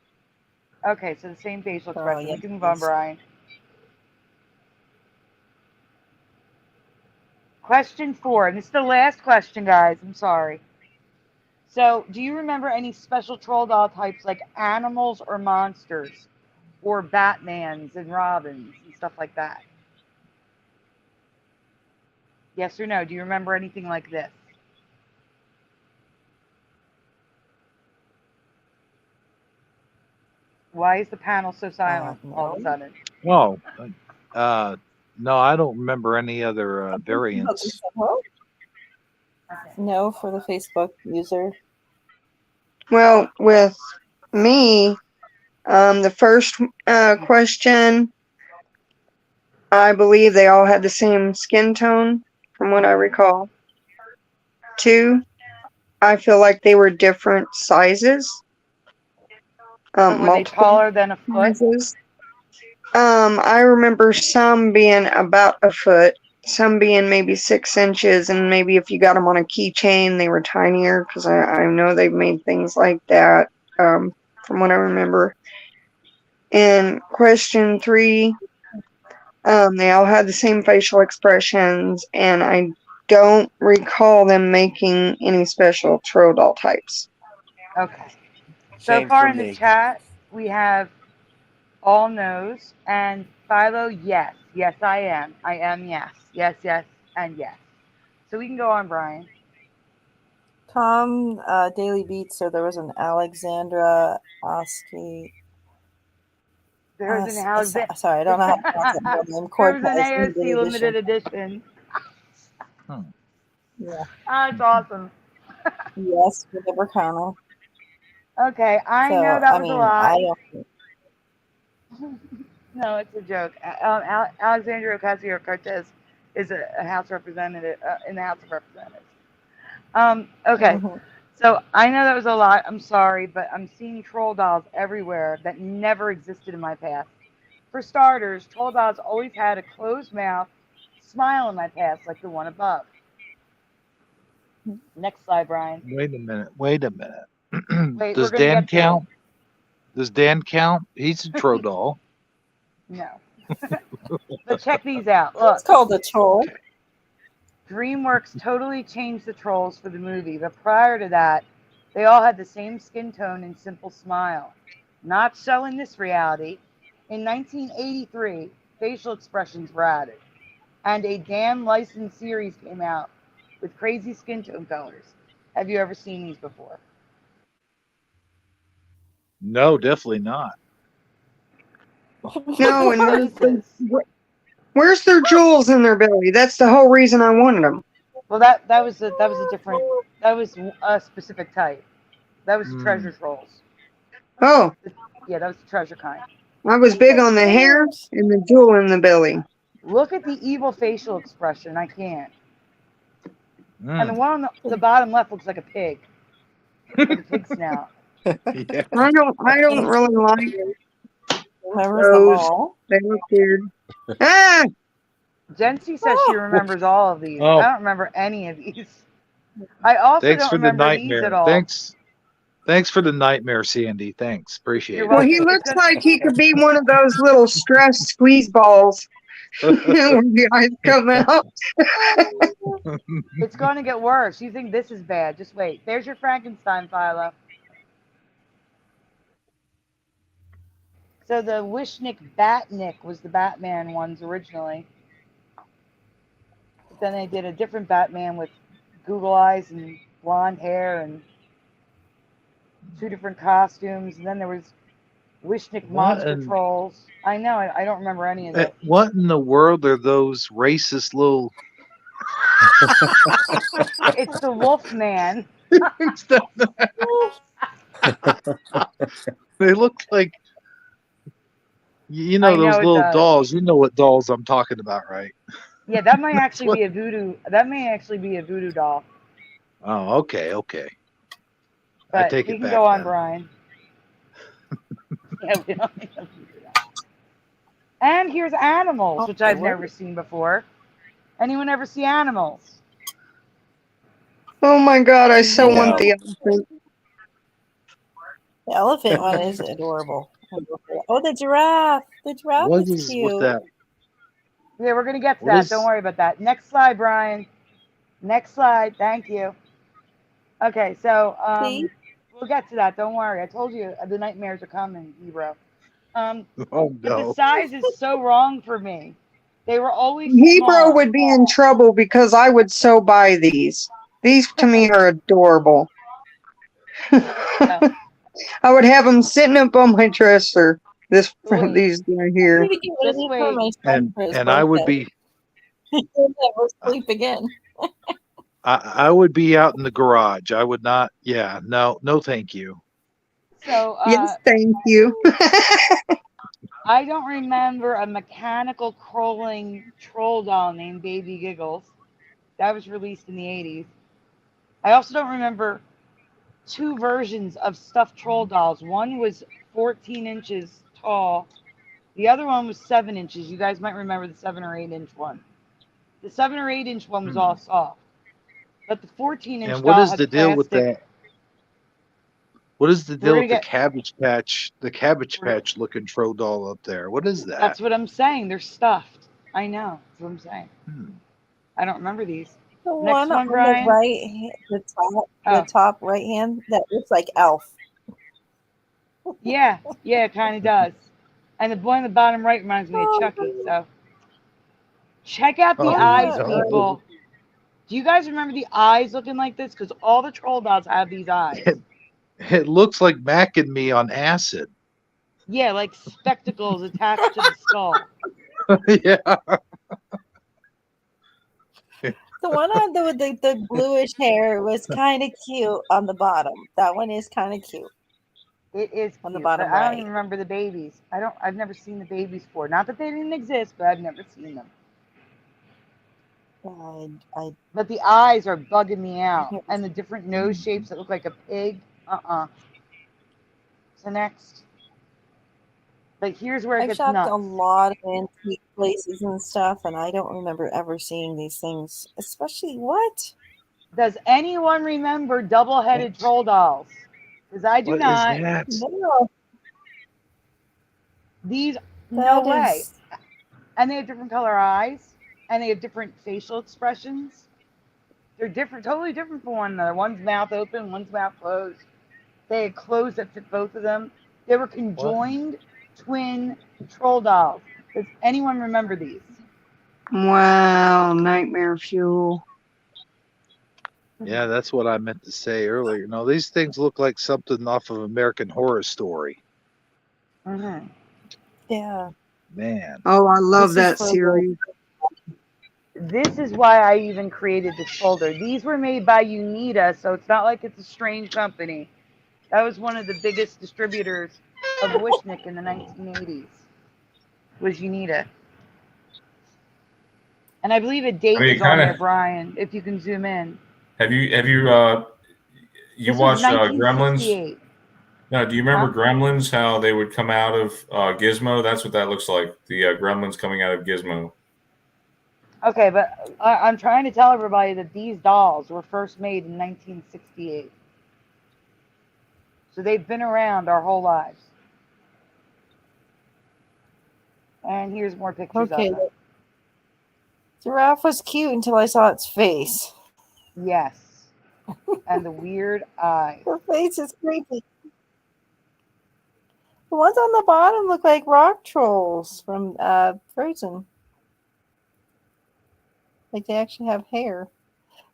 Okay, so the same facial expression. Yeah, We can move on, Brian. Question 4, and this is the last question, guys. I'm sorry. So, do you remember any special troll doll types like animals or monsters, or Batmans and Robins and stuff like that? Yes or no? Do you remember anything like this? Why is the panel so silent all of a sudden? Oh, no, I don't remember any other variants. No, for the Facebook user. Well, with me, the first question, I believe they all had the same skin tone, from what I recall. 2, I feel like they were different sizes. So were they taller than a foot? Sizes. I remember some being about a foot, some being maybe 6 inches, and maybe if you got them on a keychain, they were tinier, because I know they've made things like that, from what I remember. And question 3, they all had the same facial expressions, and I don't recall them making any special troll doll types. Okay. Same So far for in the me. chat, we have all no's, and Philo, yes. Yes, I am. I am yes. Yes, yes, and yes. So we can go on, Brian. Tom Daily Beats, so there was an Alexandra Oski. There was an Alexandra. Sorry, I don't know how to pronounce that name. There was an AOC limited edition. Yeah. That's awesome. Yes, with the Bracano. Okay, I know that was a lot. No, it's a joke. Alexandria Ocasio-Cortez is a House representative in the House of Representatives. Okay, so I know that was a lot. I'm sorry, but I'm seeing troll dolls everywhere that never existed in my past. For starters, troll dolls always had a closed mouth, smile in my past, like the one above. Next slide, Brian. Wait a minute. Wait, Does Dan count? Does Dan count? He's a troll doll. No. But check these out. Look. It's called a troll. DreamWorks totally changed the trolls for the movie, but prior to that, they all had the same skin tone and simple smile. Not so in this reality. In 1983, facial expressions were added, and a damn licensed series came out with crazy skin tone colors. Have you ever seen these before? No, definitely not. No, and where's their jewels in their belly? That's the whole reason I wanted them. Well, that was a different. That was a specific type. That was treasure trolls. Oh. Yeah, that was the treasure kind. I was big on the hair and the jewel in the belly. Look at the evil facial expression. I can't. And the one on the bottom left looks like a pig. With a pig snout. Yeah. I don't really like those. They look weird. Ah! Jency says she remembers all of these. Oh. I don't remember any of these. I also Thanks don't for the remember these nightmare. at all. Thanks for the nightmare, Sandy. Thanks. Appreciate You're it. Well, welcome. he It's looks gonna- like he could be one of those little stress squeeze balls when the eyes come out. It's going to get worse. You think this is bad? Just wait. There's your Frankenstein, Philo. So the Wishnick Batnick was the Batman ones originally. But then they did a different Batman with Google eyes and blonde hair and 2 different costumes. And then there was Wishnick What Monster in- Trolls. I know. I don't remember any of this. What in the world are those racist little It's the Wolfman. things that they look like? You know I know those it little does. dolls. You know what dolls I'm talking about, right? Yeah, that might actually be a voodoo. That may actually be a voodoo doll. Oh, okay. But I take we it can back go on, then. Brian. Yeah, we don't need a voodoo doll. And here's animals, which I've never seen before. Anyone ever see animals? Oh my God, I so Yeah. want the elephant. The elephant one is adorable. Oh, the giraffe. The giraffe What is is cute. with that? Yeah, we're gonna get to What that. is- Don't worry about that. Next slide, Brian. Next slide. Thank you. Okay, so See? we'll get to that. Don't worry. I told you the nightmares are coming, Hebrew. Oh But the no! size is so wrong for me. They were always Hebrew small. would be in trouble because I would so buy these. These to me are adorable. I would have them sitting up on my dresser. Wait. These right I'm here. gonna get Just ready for wait. my son for his And I would birthday. be He'll never sleep again. I would be out in the garage. I would not. Yeah, no, thank you. So Yes, thank you. I don't remember a mechanical crawling troll doll named Baby Giggles. That was released in the 80s. I also don't remember 2 versions of stuffed troll dolls. One was 14 inches tall. The other one was 7 inches. You guys might remember the 7 or 8 inch one. The 7 or 8 inch one was all soft. But the 14 inch And what doll is had the deal with plastic. that? What is the deal gonna with the get- Cabbage Patch? The Cabbage We're- Patch looking troll doll up there. What is that? That's what I'm saying. They're stuffed. I know. That's what I'm saying. Hmm. I don't remember these. The Next one, on Brian. the right, the top right hand, that looks like Elf. Yeah, it kind of does. And the boy on the bottom right reminds me of Chucky. So check out the Oh, eyes, no. people. Do you guys remember the eyes looking like this? Because all the troll dolls have these eyes. It looks like Mac and me on acid. Yeah, like spectacles attached to the skull. Yeah. The one on the bluish hair was kind of cute on the bottom. That one is kind of cute. It is On the cute, bottom but I don't right. even remember the babies. I've never seen the babies before. Not that they didn't exist, but I've never seen them. I But the eyes are bugging me out. And the different nose shapes that look like a pig. So next. But here's where it I've gets shopped nuts. a lot of antique places and stuff, and I don't remember ever seeing these things. Especially what? Does anyone remember double-headed troll dolls? Because I do What is not. that? No, These, no that way. is- And they have different color eyes, and they have different facial expressions. They're different, totally different from one another. One's mouth open, one's mouth closed. They had clothes that fit both of them. They were conjoined twin troll dolls. Does anyone remember these? Wow, nightmare fuel. Yeah, that's what I meant to say earlier. No, these things look like something off of American Horror Story. Mm-hmm. Yeah. Man. Oh, I love This is that for series. This is why I even created this folder. These were made by Unita, so it's not like it's a strange company. That was one of the biggest distributors of Wishnick in the 1980s. Was Unita. And I believe a date I mean, is on kinda- there, Brian, if you can zoom in. Have you This was watched Gremlins? 1968. No, do you remember Huh? Gremlins? How they would come out of Gizmo? That's what that looks like. The Gremlins coming out of Gizmo. Okay, but I'm trying to tell everybody that these dolls were first made in 1968. So they've been around our whole lives. And here's more pictures Okay. of them. Giraffe was cute until I saw its face. Yes. And the weird eyes. The face is creepy. The ones on the bottom look like rock trolls from Frozen. Like they actually have hair.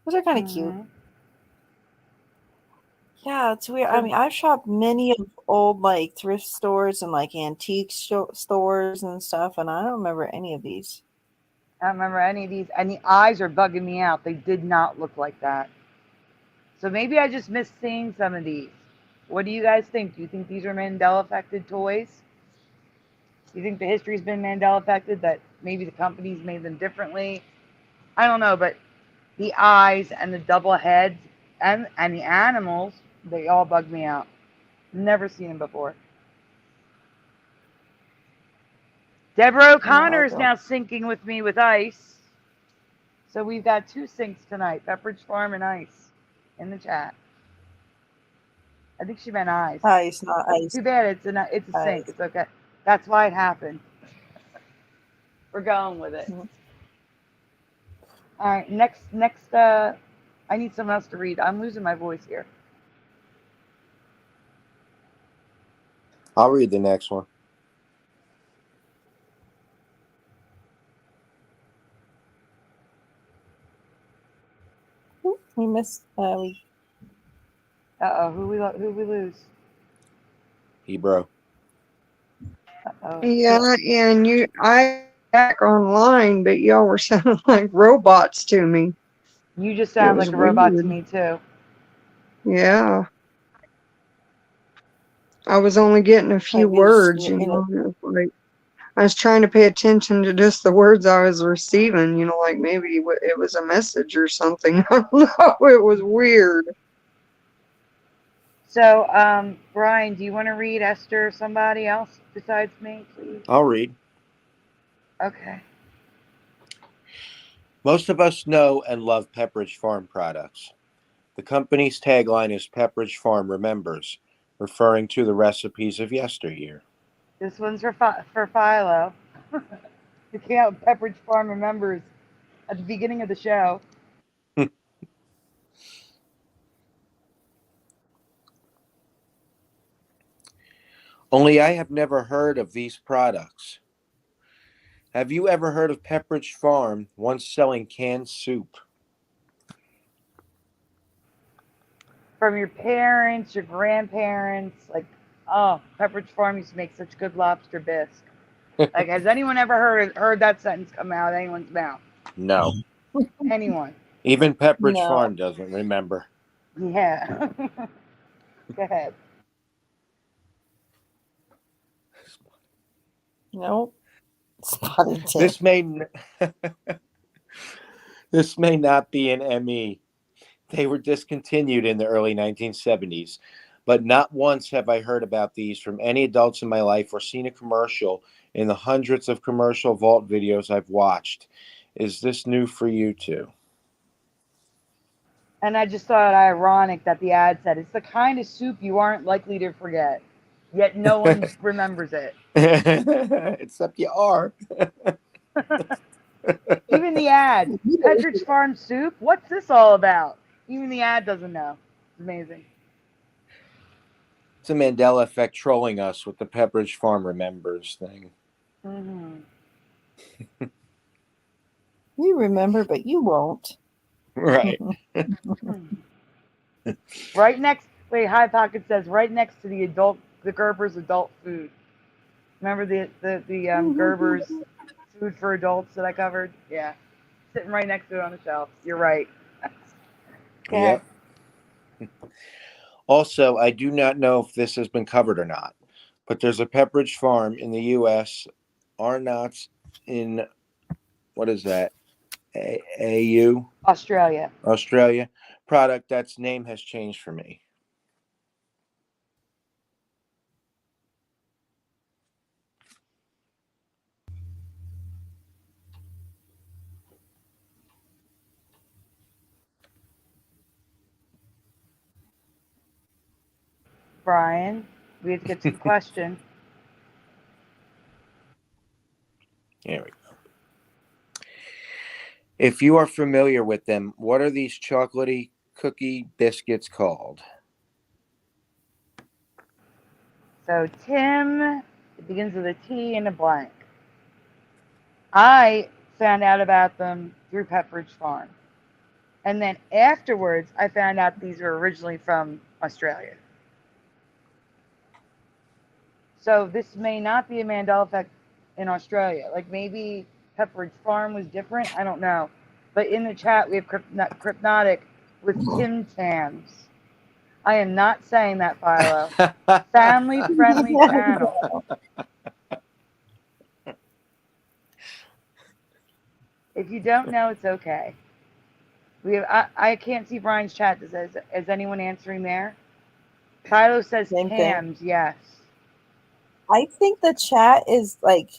Those are kind of cute. Yeah, it's weird. I mean, I've shopped many of old like thrift stores and like antique stores and stuff, and I don't remember any of these. I don't remember any of these. And the eyes are bugging me out. They did not look like that. So maybe I just missed seeing some of these. What do you guys think? Do you think these are Mandela affected toys? Do you think the history's been Mandela affected, that maybe the companies made them differently? I don't know, but the eyes and the double heads and the animals, they all bug me out. Never seen them before. Deborah O'Connor is now syncing with me with ice. So we've got 2 syncs tonight, Pepperidge Farm and ice, in the chat. I think she meant eyes. Ice, not ice. Too bad it's a sync. It's okay. That's why it happened. We're going with it. All right, next. I need someone else to read. I'm losing my voice here. I'll read the next one. We missed. Who we lose? Hebrew. Yeah, and I back online, but y'all were sounding like robots to me. You just sound like a robot to me too. Yeah. I was only getting a few words, you know. Like I was trying to pay attention to just the words I was receiving, you know, like maybe it was a message or something. I don't know. It was weird. So, Brian, do you want to read Esther or somebody else besides me, please? I'll read. Okay. Most of us know and love Pepperidge Farm products. The company's tagline is Pepperidge Farm Remembers, referring to the recipes of yesteryear. This one's for Philo. It came out with Pepperidge Farm Remembers at the beginning of the show. Only I have never heard of these products. Have you ever heard of Pepperidge Farm once selling canned soup? From your parents, your grandparents, like, oh, Pepperidge Farm used to make such good lobster bisque. Like, has anyone ever heard that sentence come out of anyone's mouth? No. Anyone? Even Pepperidge Farm doesn't remember. Yeah. Go ahead. Nope. Spotted tip. This may not be an ME. They were discontinued in the early 1970s, but not once have I heard about these from any adults in my life or seen a commercial in the hundreds of commercial vault videos I've watched. Is this new for you too? And I just thought it ironic that the ad said it's the kind of soup you aren't likely to forget, yet no one remembers it. Except you are. Even the ad, Pepperidge Farm soup. What's this all about? Even the ad doesn't know. It's amazing. It's a Mandela effect trolling us with the Pepperidge Farm Remembers thing. Mm-hmm. You remember, but you won't. Right. Right next. Wait, High Pocket says right next to the Gerber's adult food. Remember the Gerber's food for adults that I covered? Yeah, sitting right next to it on the shelf. You're right. Yep. Also, I do not know if this has been covered or not, but there's a Pepperidge Farm in the U.S. Arnott's in, what is that? AU? Australia. Australia. Product that's name has changed for me. Brian. We have to get to the question. There we go. If you are familiar with them, what are these chocolatey cookie biscuits called? So Tim, it begins with a T and a blank. I found out about them through Pepperidge Farm. And then afterwards, I found out these were originally from Australia. So this may not be a Mandela effect in Australia. Like maybe Pepperidge Farm was different. I don't know. But in the chat, we have Crypnotic with Tim Tams. I am not saying that, Philo. Family-friendly channel. If you don't know, it's okay. We have. I can't see Brian's chat. Is anyone answering there? Philo says Same thing. Tams. Yes. I think the chat is like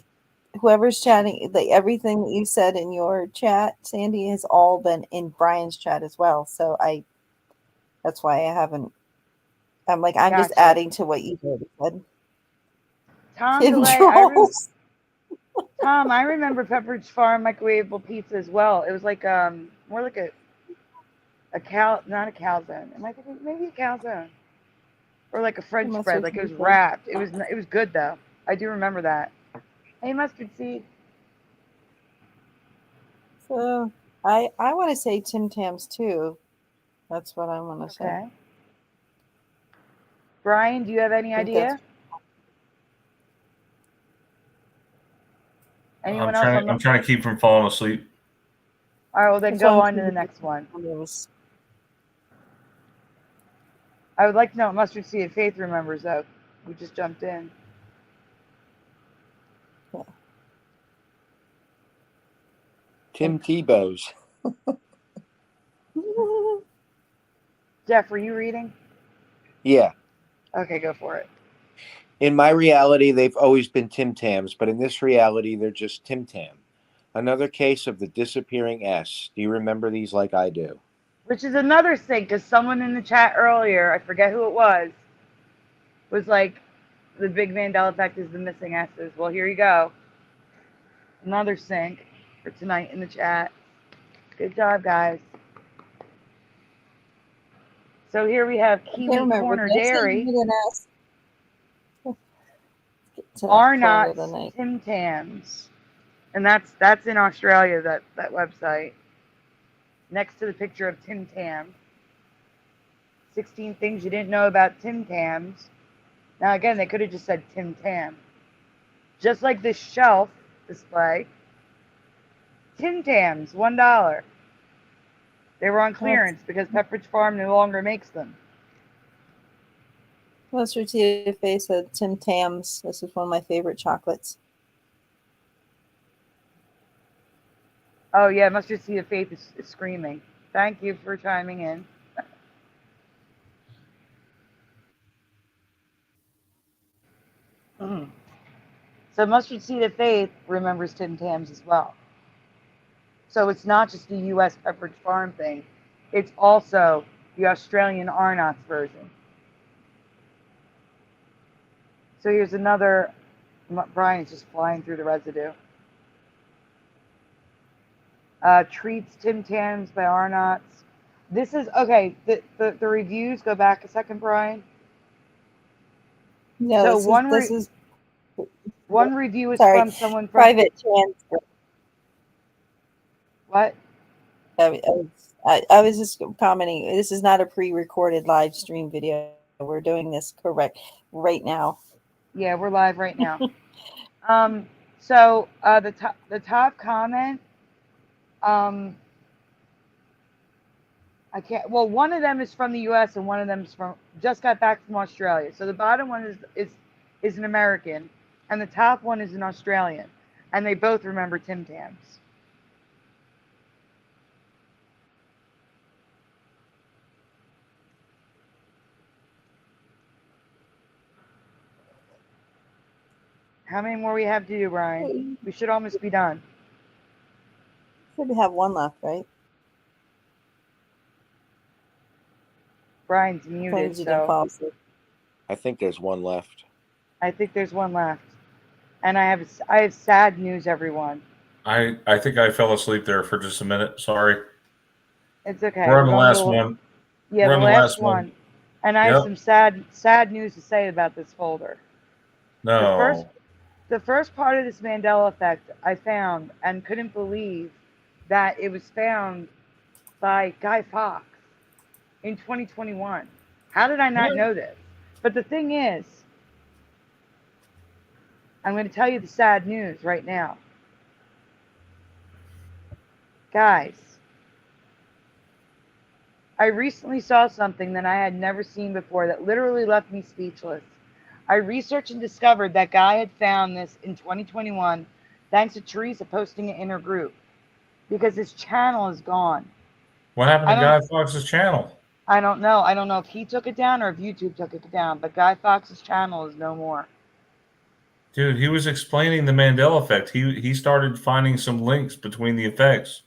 whoever's chatting, like everything that you said in your chat, Sandy, has all been in Brian's chat as well. So that's why I haven't. I'm like, I'm just Gotcha. adding to what you already said. Tom Tim DeLay, trolls. Tom, I remember Pepperidge Farm microwavable pizza as well. It was like more like a not a calzone. Am I thinking maybe a calzone? Or like a French bread, like it was wrapped. It was good though. I do remember that. Hey, mustard seed. So I want to say Tim Tams too. That's what I want to say. Okay. Brian, do you have any idea? Anyone else? I'm trying to keep from falling asleep. All right, well then go on to the next one. I would like to know what Mustard Seed of Faith remembers though. We just jumped in. Tim Tebow's. Jeff, were you reading? Yeah. Okay, go for it. In my reality, they've always been Tim Tams, but in this reality, they're just Tim Tam. Another case of the disappearing S. Do you remember these like I do? Which is another thing, because someone in the chat earlier, I forget who it was like, the big Mandela effect is the missing S's. Well, here you go. Another sync for tonight in the chat. Good job, guys. So here we have Kiwi Corner Dairy, Arnott's Tim Tams. And that's in Australia, that website. Next to the picture of Tim Tam. 16 things you didn't know about Tim Tams. Now again, they could have just said Tim Tam. Just like this shelf display. Tim Tams, $1. They were on clearance because Pepperidge Farm no longer makes them. Mustard Seed of Faith said Tim Tams. This is one of my favorite chocolates. Oh yeah, Mustard Seed of Faith is screaming. Thank you for chiming in. So Mustard Seed of Faith remembers Tim Tams as well. So it's not just the U.S. Pepperidge Farm thing. It's also the Australian Arnott's version. So here's another. Brian's just flying through the residue. Treats Tim Tams by Arnott's. This is okay. The reviews go back a second, Brian. No, so this is one review is from someone from private transfer. What? I was just commenting. This is not a pre-recorded live stream video. We're doing this correct right now. Yeah, we're live right now. So the top comment. I can't. Well, one of them is from the U.S. and one of them is just got back from Australia. So the bottom one is an American, and the top one is an Australian, and they both remember Tim Tams. How many more we have to do, Brian? We should almost be done. Should have one left, right? Brian's muted, so. I think there's one left. I think there's one left. And I have sad news, everyone. I think I fell asleep there for just a minute. Sorry. It's okay. We're on the going last to one. Yeah, We're the on the last last one. one. And I have Yep. some sad news to say about this folder. No. The first part of this Mandela effect I found and couldn't believe that it was found by Guy Fawkes in 2021. How did I not know this? But the thing is, I'm going to tell you the sad news right now. Guys, I recently saw something that I had never seen before that literally left me speechless. I researched and discovered that Guy had found this in 2021 thanks to Teresa posting it in her group because his channel is gone. What happened to Guy Fawkes' channel? I don't know. I don't know if he took it down or if YouTube took it down, but Guy Fawkes' channel is no more. Dude, he was explaining the Mandela effect. He started finding some links between the effects.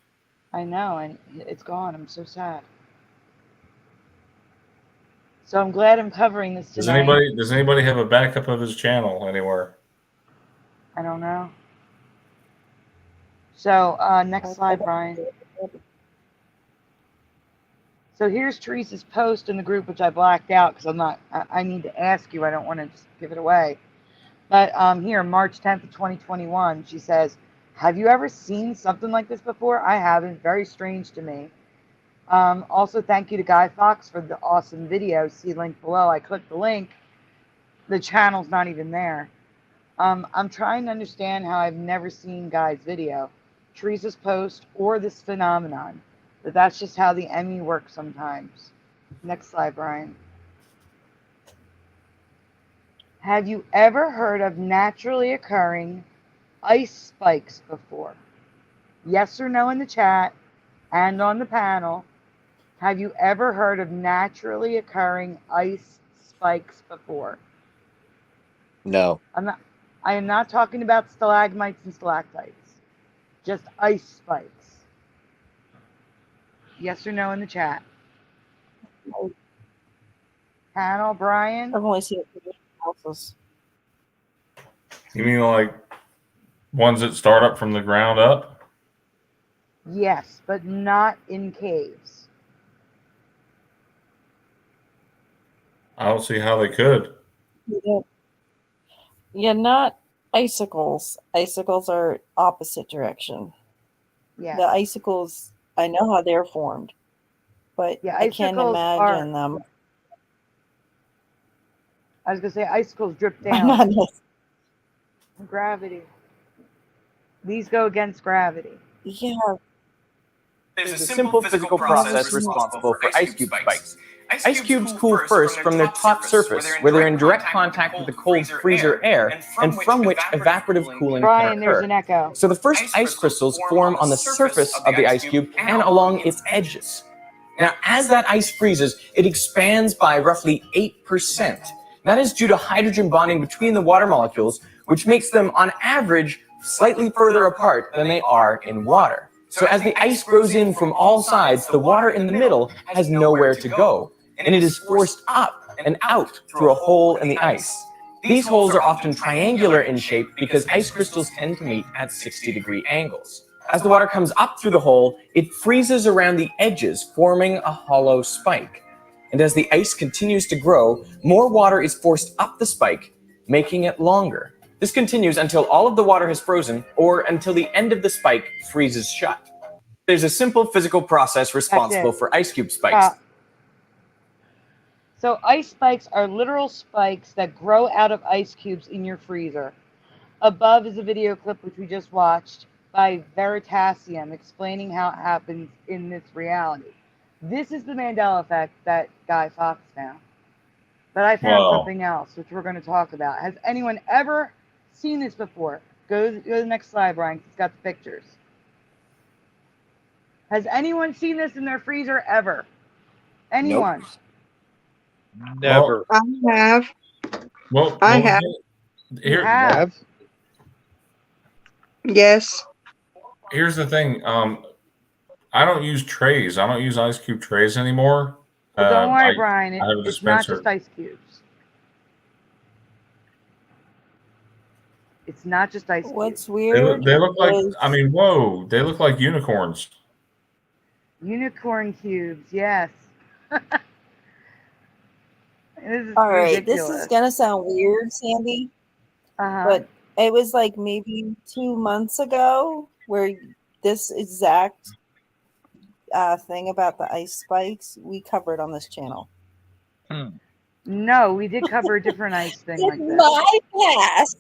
I know, and it's gone. I'm so sad. So I'm glad I'm covering this tonight. Does anybody have a backup of his channel anywhere? I don't know. So next slide, Brian. So here's Teresa's post in the group, which I blacked out because I need to ask you. I don't want to just give it away. But here, March 10th of 2021, she says, have you ever seen something like this before? I haven't. Very strange to me. Also, thank you to Guy Fawkes for the awesome video. See link below. I clicked the link. The channel's not even there. I'm trying to understand how I've never seen Guy's video, Teresa's post, or this phenomenon. But that's just how the ME works sometimes. Next slide, Brian. Have you ever heard of naturally occurring ice spikes before? Yes or no in the chat and on the panel. Have you ever heard of naturally occurring ice spikes before? No. I am not talking about stalagmites and stalactites. Just ice spikes. Yes or no in the chat. Panel, Brian? I've only seen it for houses. You mean like ones that start up from the ground up? Yes, but not in caves. I don't see how they could. Yeah, not icicles. Icicles are opposite direction. Yes. The icicles, I know how they're formed, but Yeah, I can't icicles imagine them. I was going to say icicles drip I'm down. not- Gravity. These go against gravity. Yeah. There's a simple physical process responsible for ice cube spikes. Ice cubes cool first from their top surface, where they're in direct contact with the cold freezer air, and from which evaporative cooling Brian, can there's occur. an echo. So the first ice crystals form on the surface of the ice cube and along its edges. Now, as that ice freezes, it expands by roughly 8%. That is due to hydrogen bonding between the water molecules, which makes them, on average, slightly further apart than they are in water. So as the ice grows in from all sides, the water in the middle has nowhere to go, and it is forced up and out through a hole in the ice. These holes are often triangular in shape because ice crystals tend to meet at 60-degree angles. As the water comes up through the hole, it freezes around the edges, forming a hollow spike. And as the ice continues to grow, more water is forced up the spike, making it longer. This continues until all of the water has frozen or until the end of the spike freezes shut. There's a simple physical process responsible for ice cube spikes. So ice spikes are literal spikes that grow out of ice cubes in your freezer. Above is a video clip which we just watched by Veritasium explaining how it happens in this reality. This is the Mandela effect that Guy Fawkes found. But I found something else, which we're going to talk about. Has anyone ever seen this before? Go to the next slide, Brian, 'cause it's got the pictures. Has anyone seen this in their freezer ever? Anyone? Nope. Never. I have. Well, I have. Here, have. Yes. Here's the thing. I don't use trays. I don't use ice cube trays anymore. But don't worry, Brian. I have a It's not dispenser. just ice cubes. It's not just ice cubes. What's weird? They look like, is- I mean, whoa, they look like unicorns. Unicorn cubes, yes. This is all right, ridiculous. this is gonna sound weird, Sandy, Uh-huh. but it was like maybe 2 months ago where this exact thing about the ice spikes we covered on this channel. No, we did cover a different ice thing like In this. my past,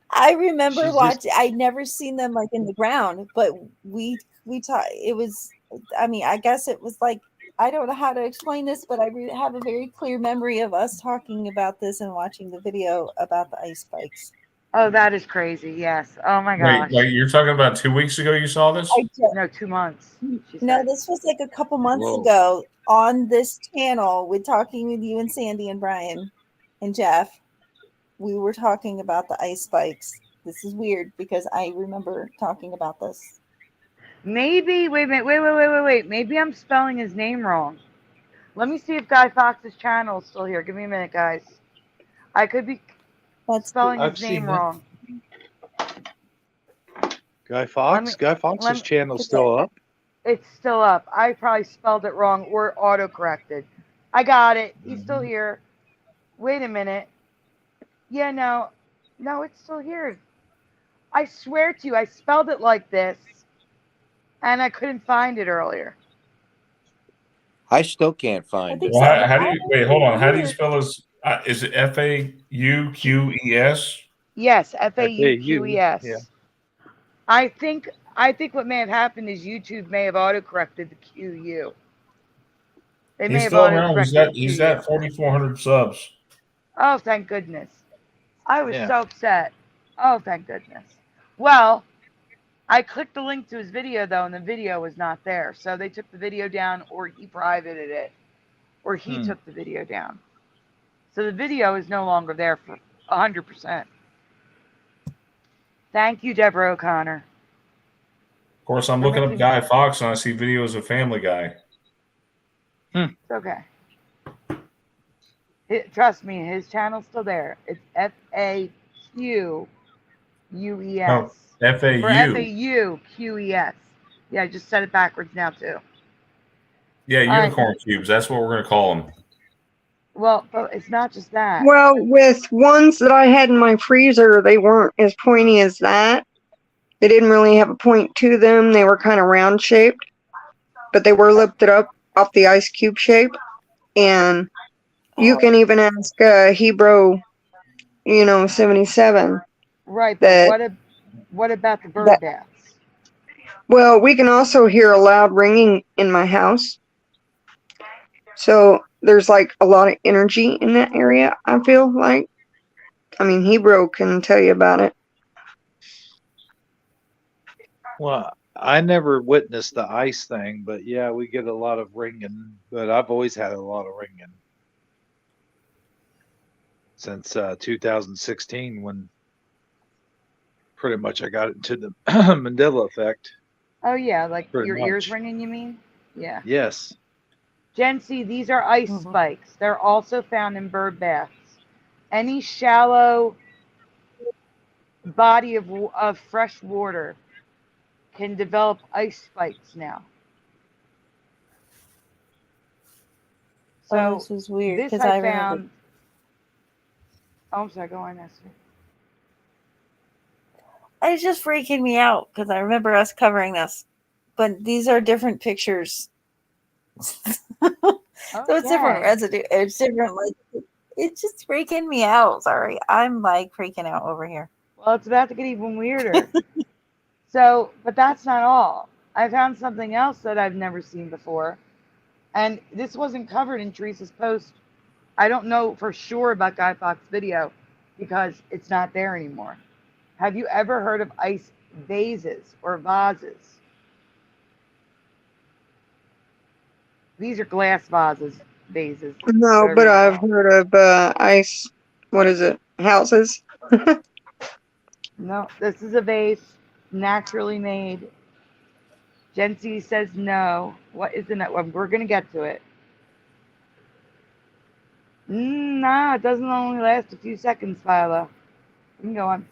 I remember She's watching. I'd never seen them like in the ground, but we taught. It was. I mean, I guess it was like, I don't know how to explain this, but I have a very clear memory of us talking about this and watching the video about the ice spikes. Oh, that is crazy. Yes. Oh my gosh. Wait, you're talking about 2 weeks ago you saw this? No, 2 months. She No, said. this was like a couple months Whoa. ago on this channel with talking with you and Sandy and Brian and Jeff. We were talking about the ice spikes. This is weird because I remember talking about this. Maybe, wait a minute, wait. Maybe I'm spelling his name wrong. Let me see if Guy Fox's channel is still here. Give me a minute, guys. I could be spelling I've his name seen it. wrong. Guy Fox? Guy Fox's channel's still up? It's still up. I probably spelled it wrong or auto-corrected. I got it. He's still here. Wait a minute. Yeah, no, it's still here. I swear to you, I spelled it like this, and I couldn't find it earlier. I still can't find it. Well, how do you wait? Hold on. How do you spell his? Is it FAUQES? Yes, FAUQES. Yeah. I think what may have happened is YouTube may have autocorrected the QU. They may He's have still around. autocorrected He's QU. at 4,400 subs. Oh, thank goodness. I was Yeah. so upset. Oh, thank goodness. Well, I clicked the link to his video, though, and the video was not there. So they took the video down, or he privated it, or he took the video down. So the video is no longer there for 100%. Thank you, Deborah O'Connor. Of course, I'm looking up Guy Fox and I see videos of Family Guy. It's okay. Trust me, his channel's still there. It's FAQUES. No, Or FAU. FAUQES. Yeah, I just said it backwards now, too. Yeah, unicorn cubes. That's what we're going to call them. Well, but it's not just that. Well, with ones that I had in my freezer, they weren't as pointy as that. They didn't really have a point to them. They were kind of round shaped, but they were lifted up off the ice cube shape. And you can even ask Hebrew, 77. Right, but what about the bird baths? Well, we can also hear a loud ringing in my house. So there's like a lot of energy in that area, I feel like. I mean, Hebrew can tell you about it. Well, I never witnessed the ice thing, but yeah, we get a lot of ringing. But I've always had a lot of ringing since 2016, when pretty much I got into the Mandela effect. Oh, yeah, like Pretty your much. ears ringing, you mean? Yeah. Yes. Gen C, these are ice spikes. They're also found in bird baths. Any shallow body of fresh water can develop ice spikes now. So this is weird this because I I remember. found. Oh, I'm sorry. Go on, Esther. It's just freaking me out because I remember us covering this, but these are different pictures. So it's different residue. It's different. Like, it's just freaking me out. Sorry, I'm like freaking out over here. Well, it's about to get even weirder. So, but that's not all. I found something else that I've never seen before, and this wasn't covered in Teresa's post. I don't know for sure about Guy Fox's video because it's not there anymore. Have you ever heard of ice vases or vases? These are glass vases. No, but I've heard of ice, what is it, houses? No, this is a vase, naturally made. Gen C says no. What is the no? We're going to get to it. Nah, it doesn't only last a few seconds, Philo. You can go on.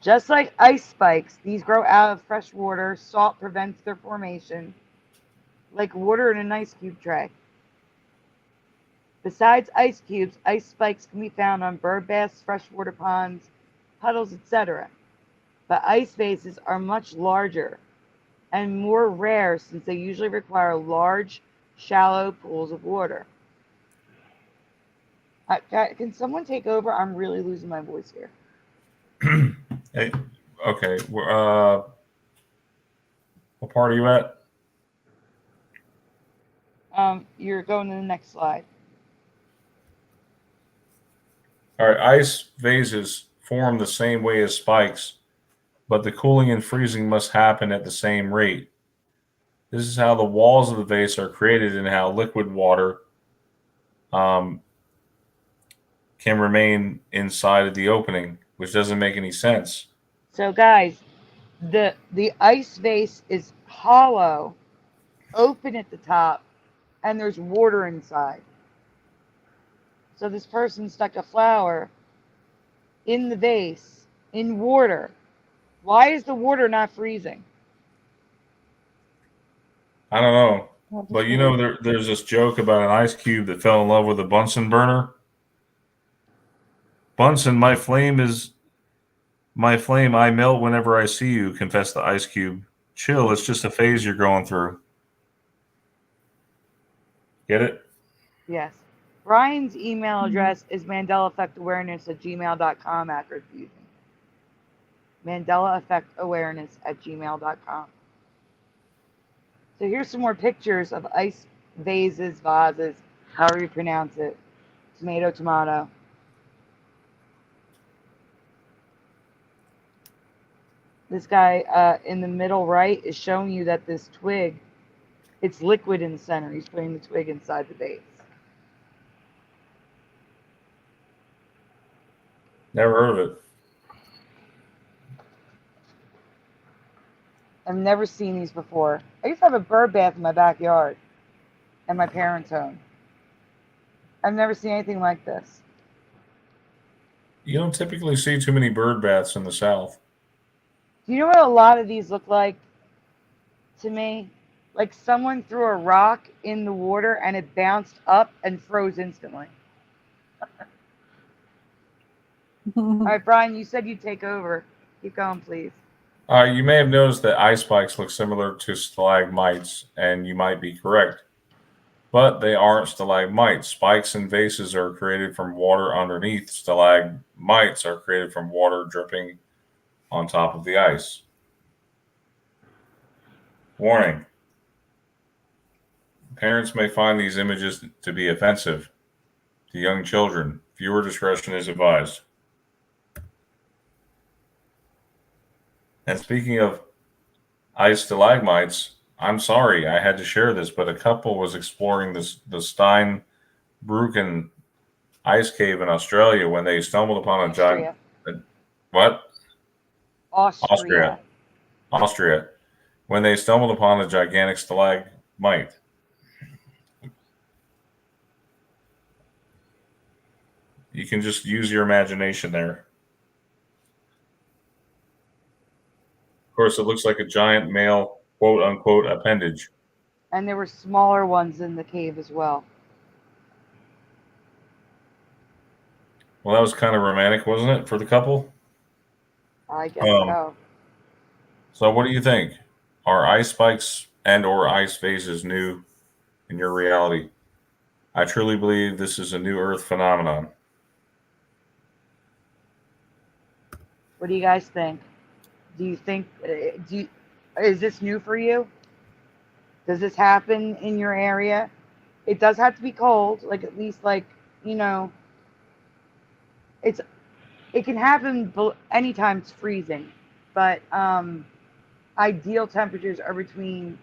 Just like ice spikes, these grow out of fresh water. Salt prevents their formation, like water in an ice cube tray. Besides ice cubes, ice spikes can be found on bird baths, freshwater ponds, puddles, etc. But ice vases are much larger and more rare since they usually require large, shallow pools of water. Can someone take over? I'm really losing my voice here. Hey, okay. What part are you at? You're going to the next slide. All right. Ice vases form the same way as spikes, but the cooling and freezing must happen at the same rate. This is how the walls of the vase are created and how liquid water can remain inside of the opening, which doesn't make any sense. So guys, the ice vase is hollow, open at the top, and there's water inside. So this person stuck a flower in the vase in water. Why is the water not freezing? I don't know. But you know, there's this joke about an ice cube that fell in love with a Bunsen burner. Bunsen, my flame, I melt whenever I see you, confessed the ice cube. Chill, it's just a phase you're going through. Get it? Yes. Brian's email address is mandelaeffectawareness@gmail.com after confusing. mandelaeffectawareness@gmail.com. So here's some more pictures of ice vases, vases, however you pronounce it. Tomato, tomato. This guy in the middle right is showing you that this twig, it's liquid in the center. He's putting the twig inside the vase. Never heard of it. I've never seen these before. I used to have a bird bath in my backyard at my parents' home. I've never seen anything like this. You don't typically see too many bird baths in the South. Do you know what a lot of these look like to me? Like someone threw a rock in the water and it bounced up and froze instantly. All right, Brian, you said you'd take over. Keep going, please. You may have noticed that ice spikes look similar to stalagmites, and you might be correct. But they aren't stalagmites. Spikes and vases are created from water underneath. Stalagmites are created from water dripping on top of the ice. Warning. Parents may find these images to be offensive to young children. Viewer discretion is advised. And speaking of ice stalagmites, I'm sorry I had to share this, but a couple was exploring the Steinbrücken ice cave in Australia when they stumbled upon a giant. What? Austria. When they stumbled upon a gigantic stalagmite. You can just use your imagination there. Of course, it looks like a giant male, quote unquote, appendage. And there were smaller ones in the cave as well. Well, that was kind of romantic, wasn't it, for the couple? I guess so. So what do you think? Are ice spikes and or ice vases new in your reality? I truly believe this is a new Earth phenomenon. What do you guys think? Do you think, is this new for you? Does this happen in your area? It does have to be cold, like at least like, you know, it can happen anytime it's freezing, but ideal temperatures are between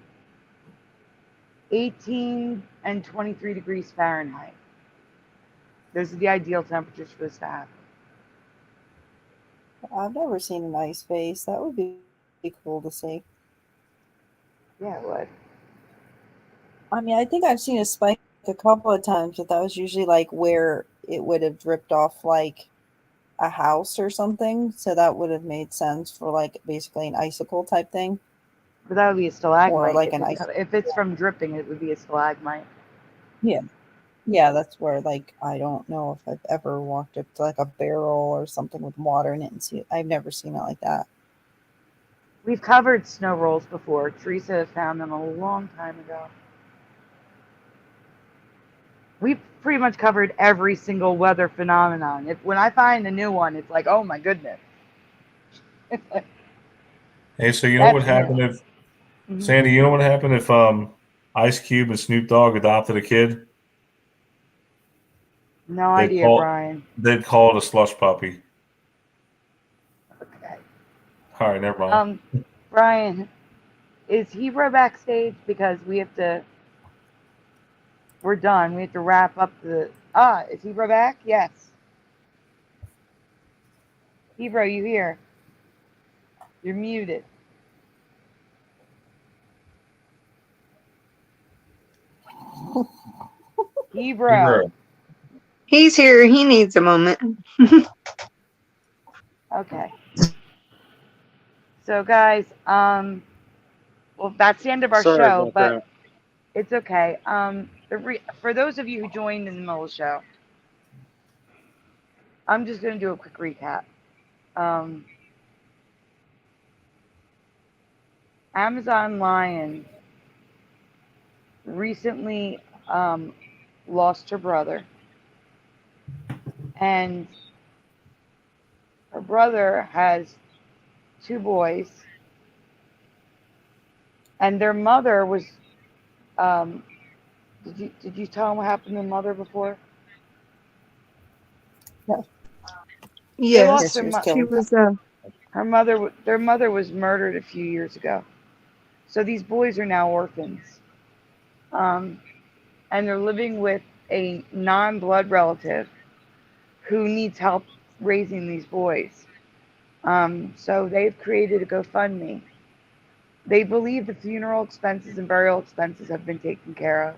18 and 23 degrees Fahrenheit. Those are the ideal temperatures for this to happen. I've never seen an ice vase. That would be cool to see. Yeah, it would. I mean, I think I've seen a spike a couple of times, but that was usually like where it would have dripped off like a house or something. So that would have made sense for like basically an icicle type thing. But that would be a stalagmite. Or like If it's from dripping, it would be a stalagmite. Yeah. Yeah, that's where like I don't know if I've ever walked up to like a barrel or something with water in it and see it. I've never seen it like that. We've covered snow rolls before. Teresa found them a long time ago. We've pretty much covered every single weather phenomenon. When I find a new one, it's like, oh my goodness. Hey, so you know what happened if Sandy? You know what happened if Ice Cube and Snoop Dogg adopted a kid? No idea, Brian. They'd call it a slush puppy. Okay. All right, never mind. Brian, is Hebrew backstage? Because we have to. We're done. We have to wrap up the. Is Hebrew back? Yes. Hebrew, you here? You're muted. Hebrew. He's here. He needs a moment. Okay. So, guys, well, that's the end of our show, but it's okay. For those of you who joined in the middle of the show, I'm just going to do a quick recap. Amazon Lion recently lost her brother, and her brother has 2 boys, and their mother was. Did you tell them what happened to the mother before? No. Yes, she was. Their mother was murdered a few years ago. So these boys are now orphans. And they're living with a non-blood relative who needs help raising these boys. So they've created a GoFundMe. They believe the funeral expenses and burial expenses have been taken care of.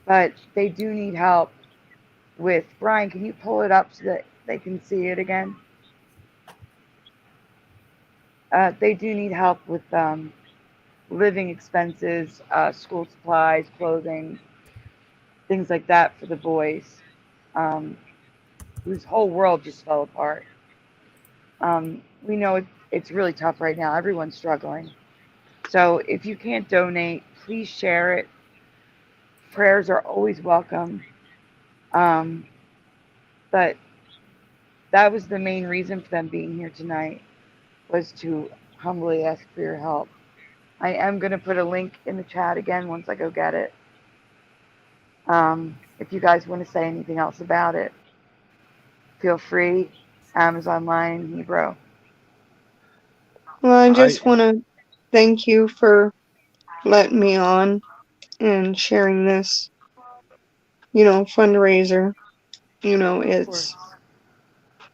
But they do need help with, Brian, can you pull it up so that they can see it again? They do need help with living expenses, school supplies, clothing, things like that for the boys, whose whole world just fell apart. We know it's really tough right now. Everyone's struggling. So if you can't donate, please share it. Prayers are always welcome. But that was the main reason for them being here tonight, was to humbly ask for your help. I am going to put a link in the chat again once I go get it. If you guys want to say anything else about it, feel free. Amazon Lion Hebrew. Well, I just want to thank you for letting me on and sharing this, fundraiser.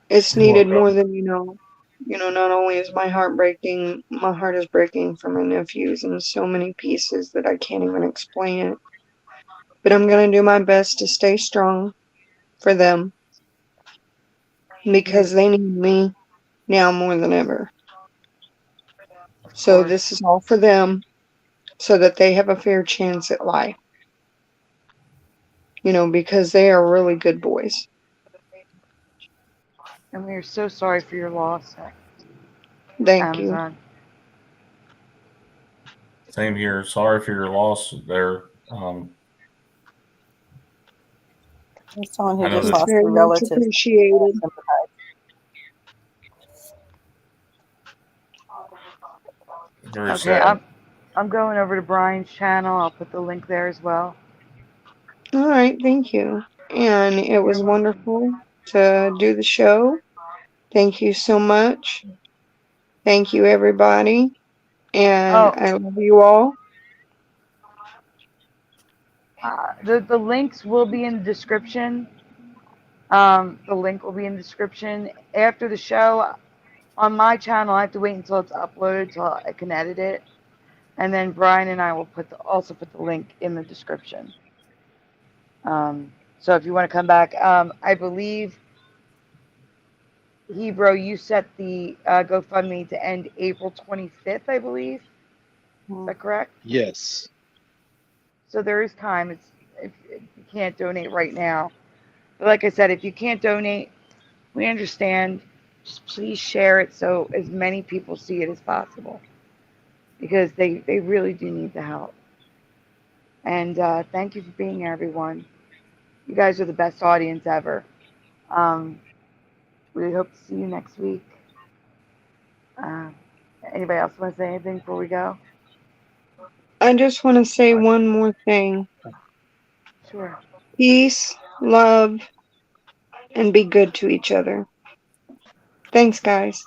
It's needed more than you know. Not only is my heart breaking, my heart is breaking for my nephews in so many pieces that I can't even explain it. But I'm going to do my best to stay strong for them because they need me now more than ever. So this is all for them so that they have a fair chance at life. Because they are really good boys. And we are so sorry for your loss. Thank you. Same here. Sorry for your loss there. Someone who just lost very a much relative. Appreciated. Very okay, sad. I'm going over to Brian's channel. I'll put the link there as well. All right, thank you. And it was wonderful to do the show. Thank you so much. Thank you, everybody. And I love you all. The links will be in the description. The link will be in the description. After the show, on my channel, I have to wait until it's uploaded so I can edit it. And then Brian and I will also put the link in the description. So if you want to come back, I believe Hebrew, you set the GoFundMe to end April 25th, I believe. Is that correct? Yes. So there is time. It's if you can't donate right now. But like I said, if you can't donate, we understand. Just please share it so as many people see it as possible, because they really do need the help. And thank you for being here, everyone. You guys are the best audience ever. We hope to see you next week. Anybody else want to say anything before we go? I just want to say one more thing. Sure. Peace, love, and be good to each other. Thanks, guys.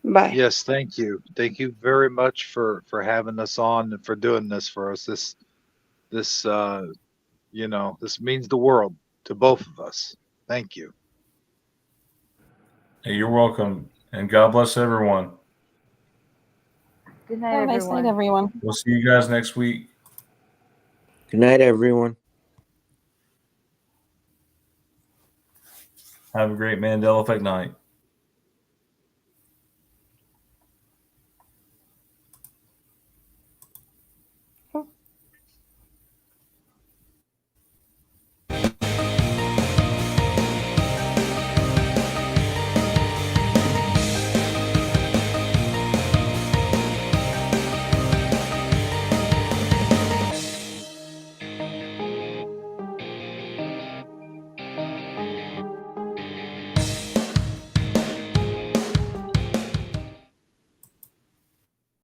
Bye. Yes, thank you. Thank you very much for having us on and for doing this for us. This you know, this means the world to both of us. Thank you. Hey, you're welcome. And God bless everyone. Good night, Have a nice everyone. night, everyone. We'll see you guys next week. Good night, everyone. Have a great Mandela Effect night.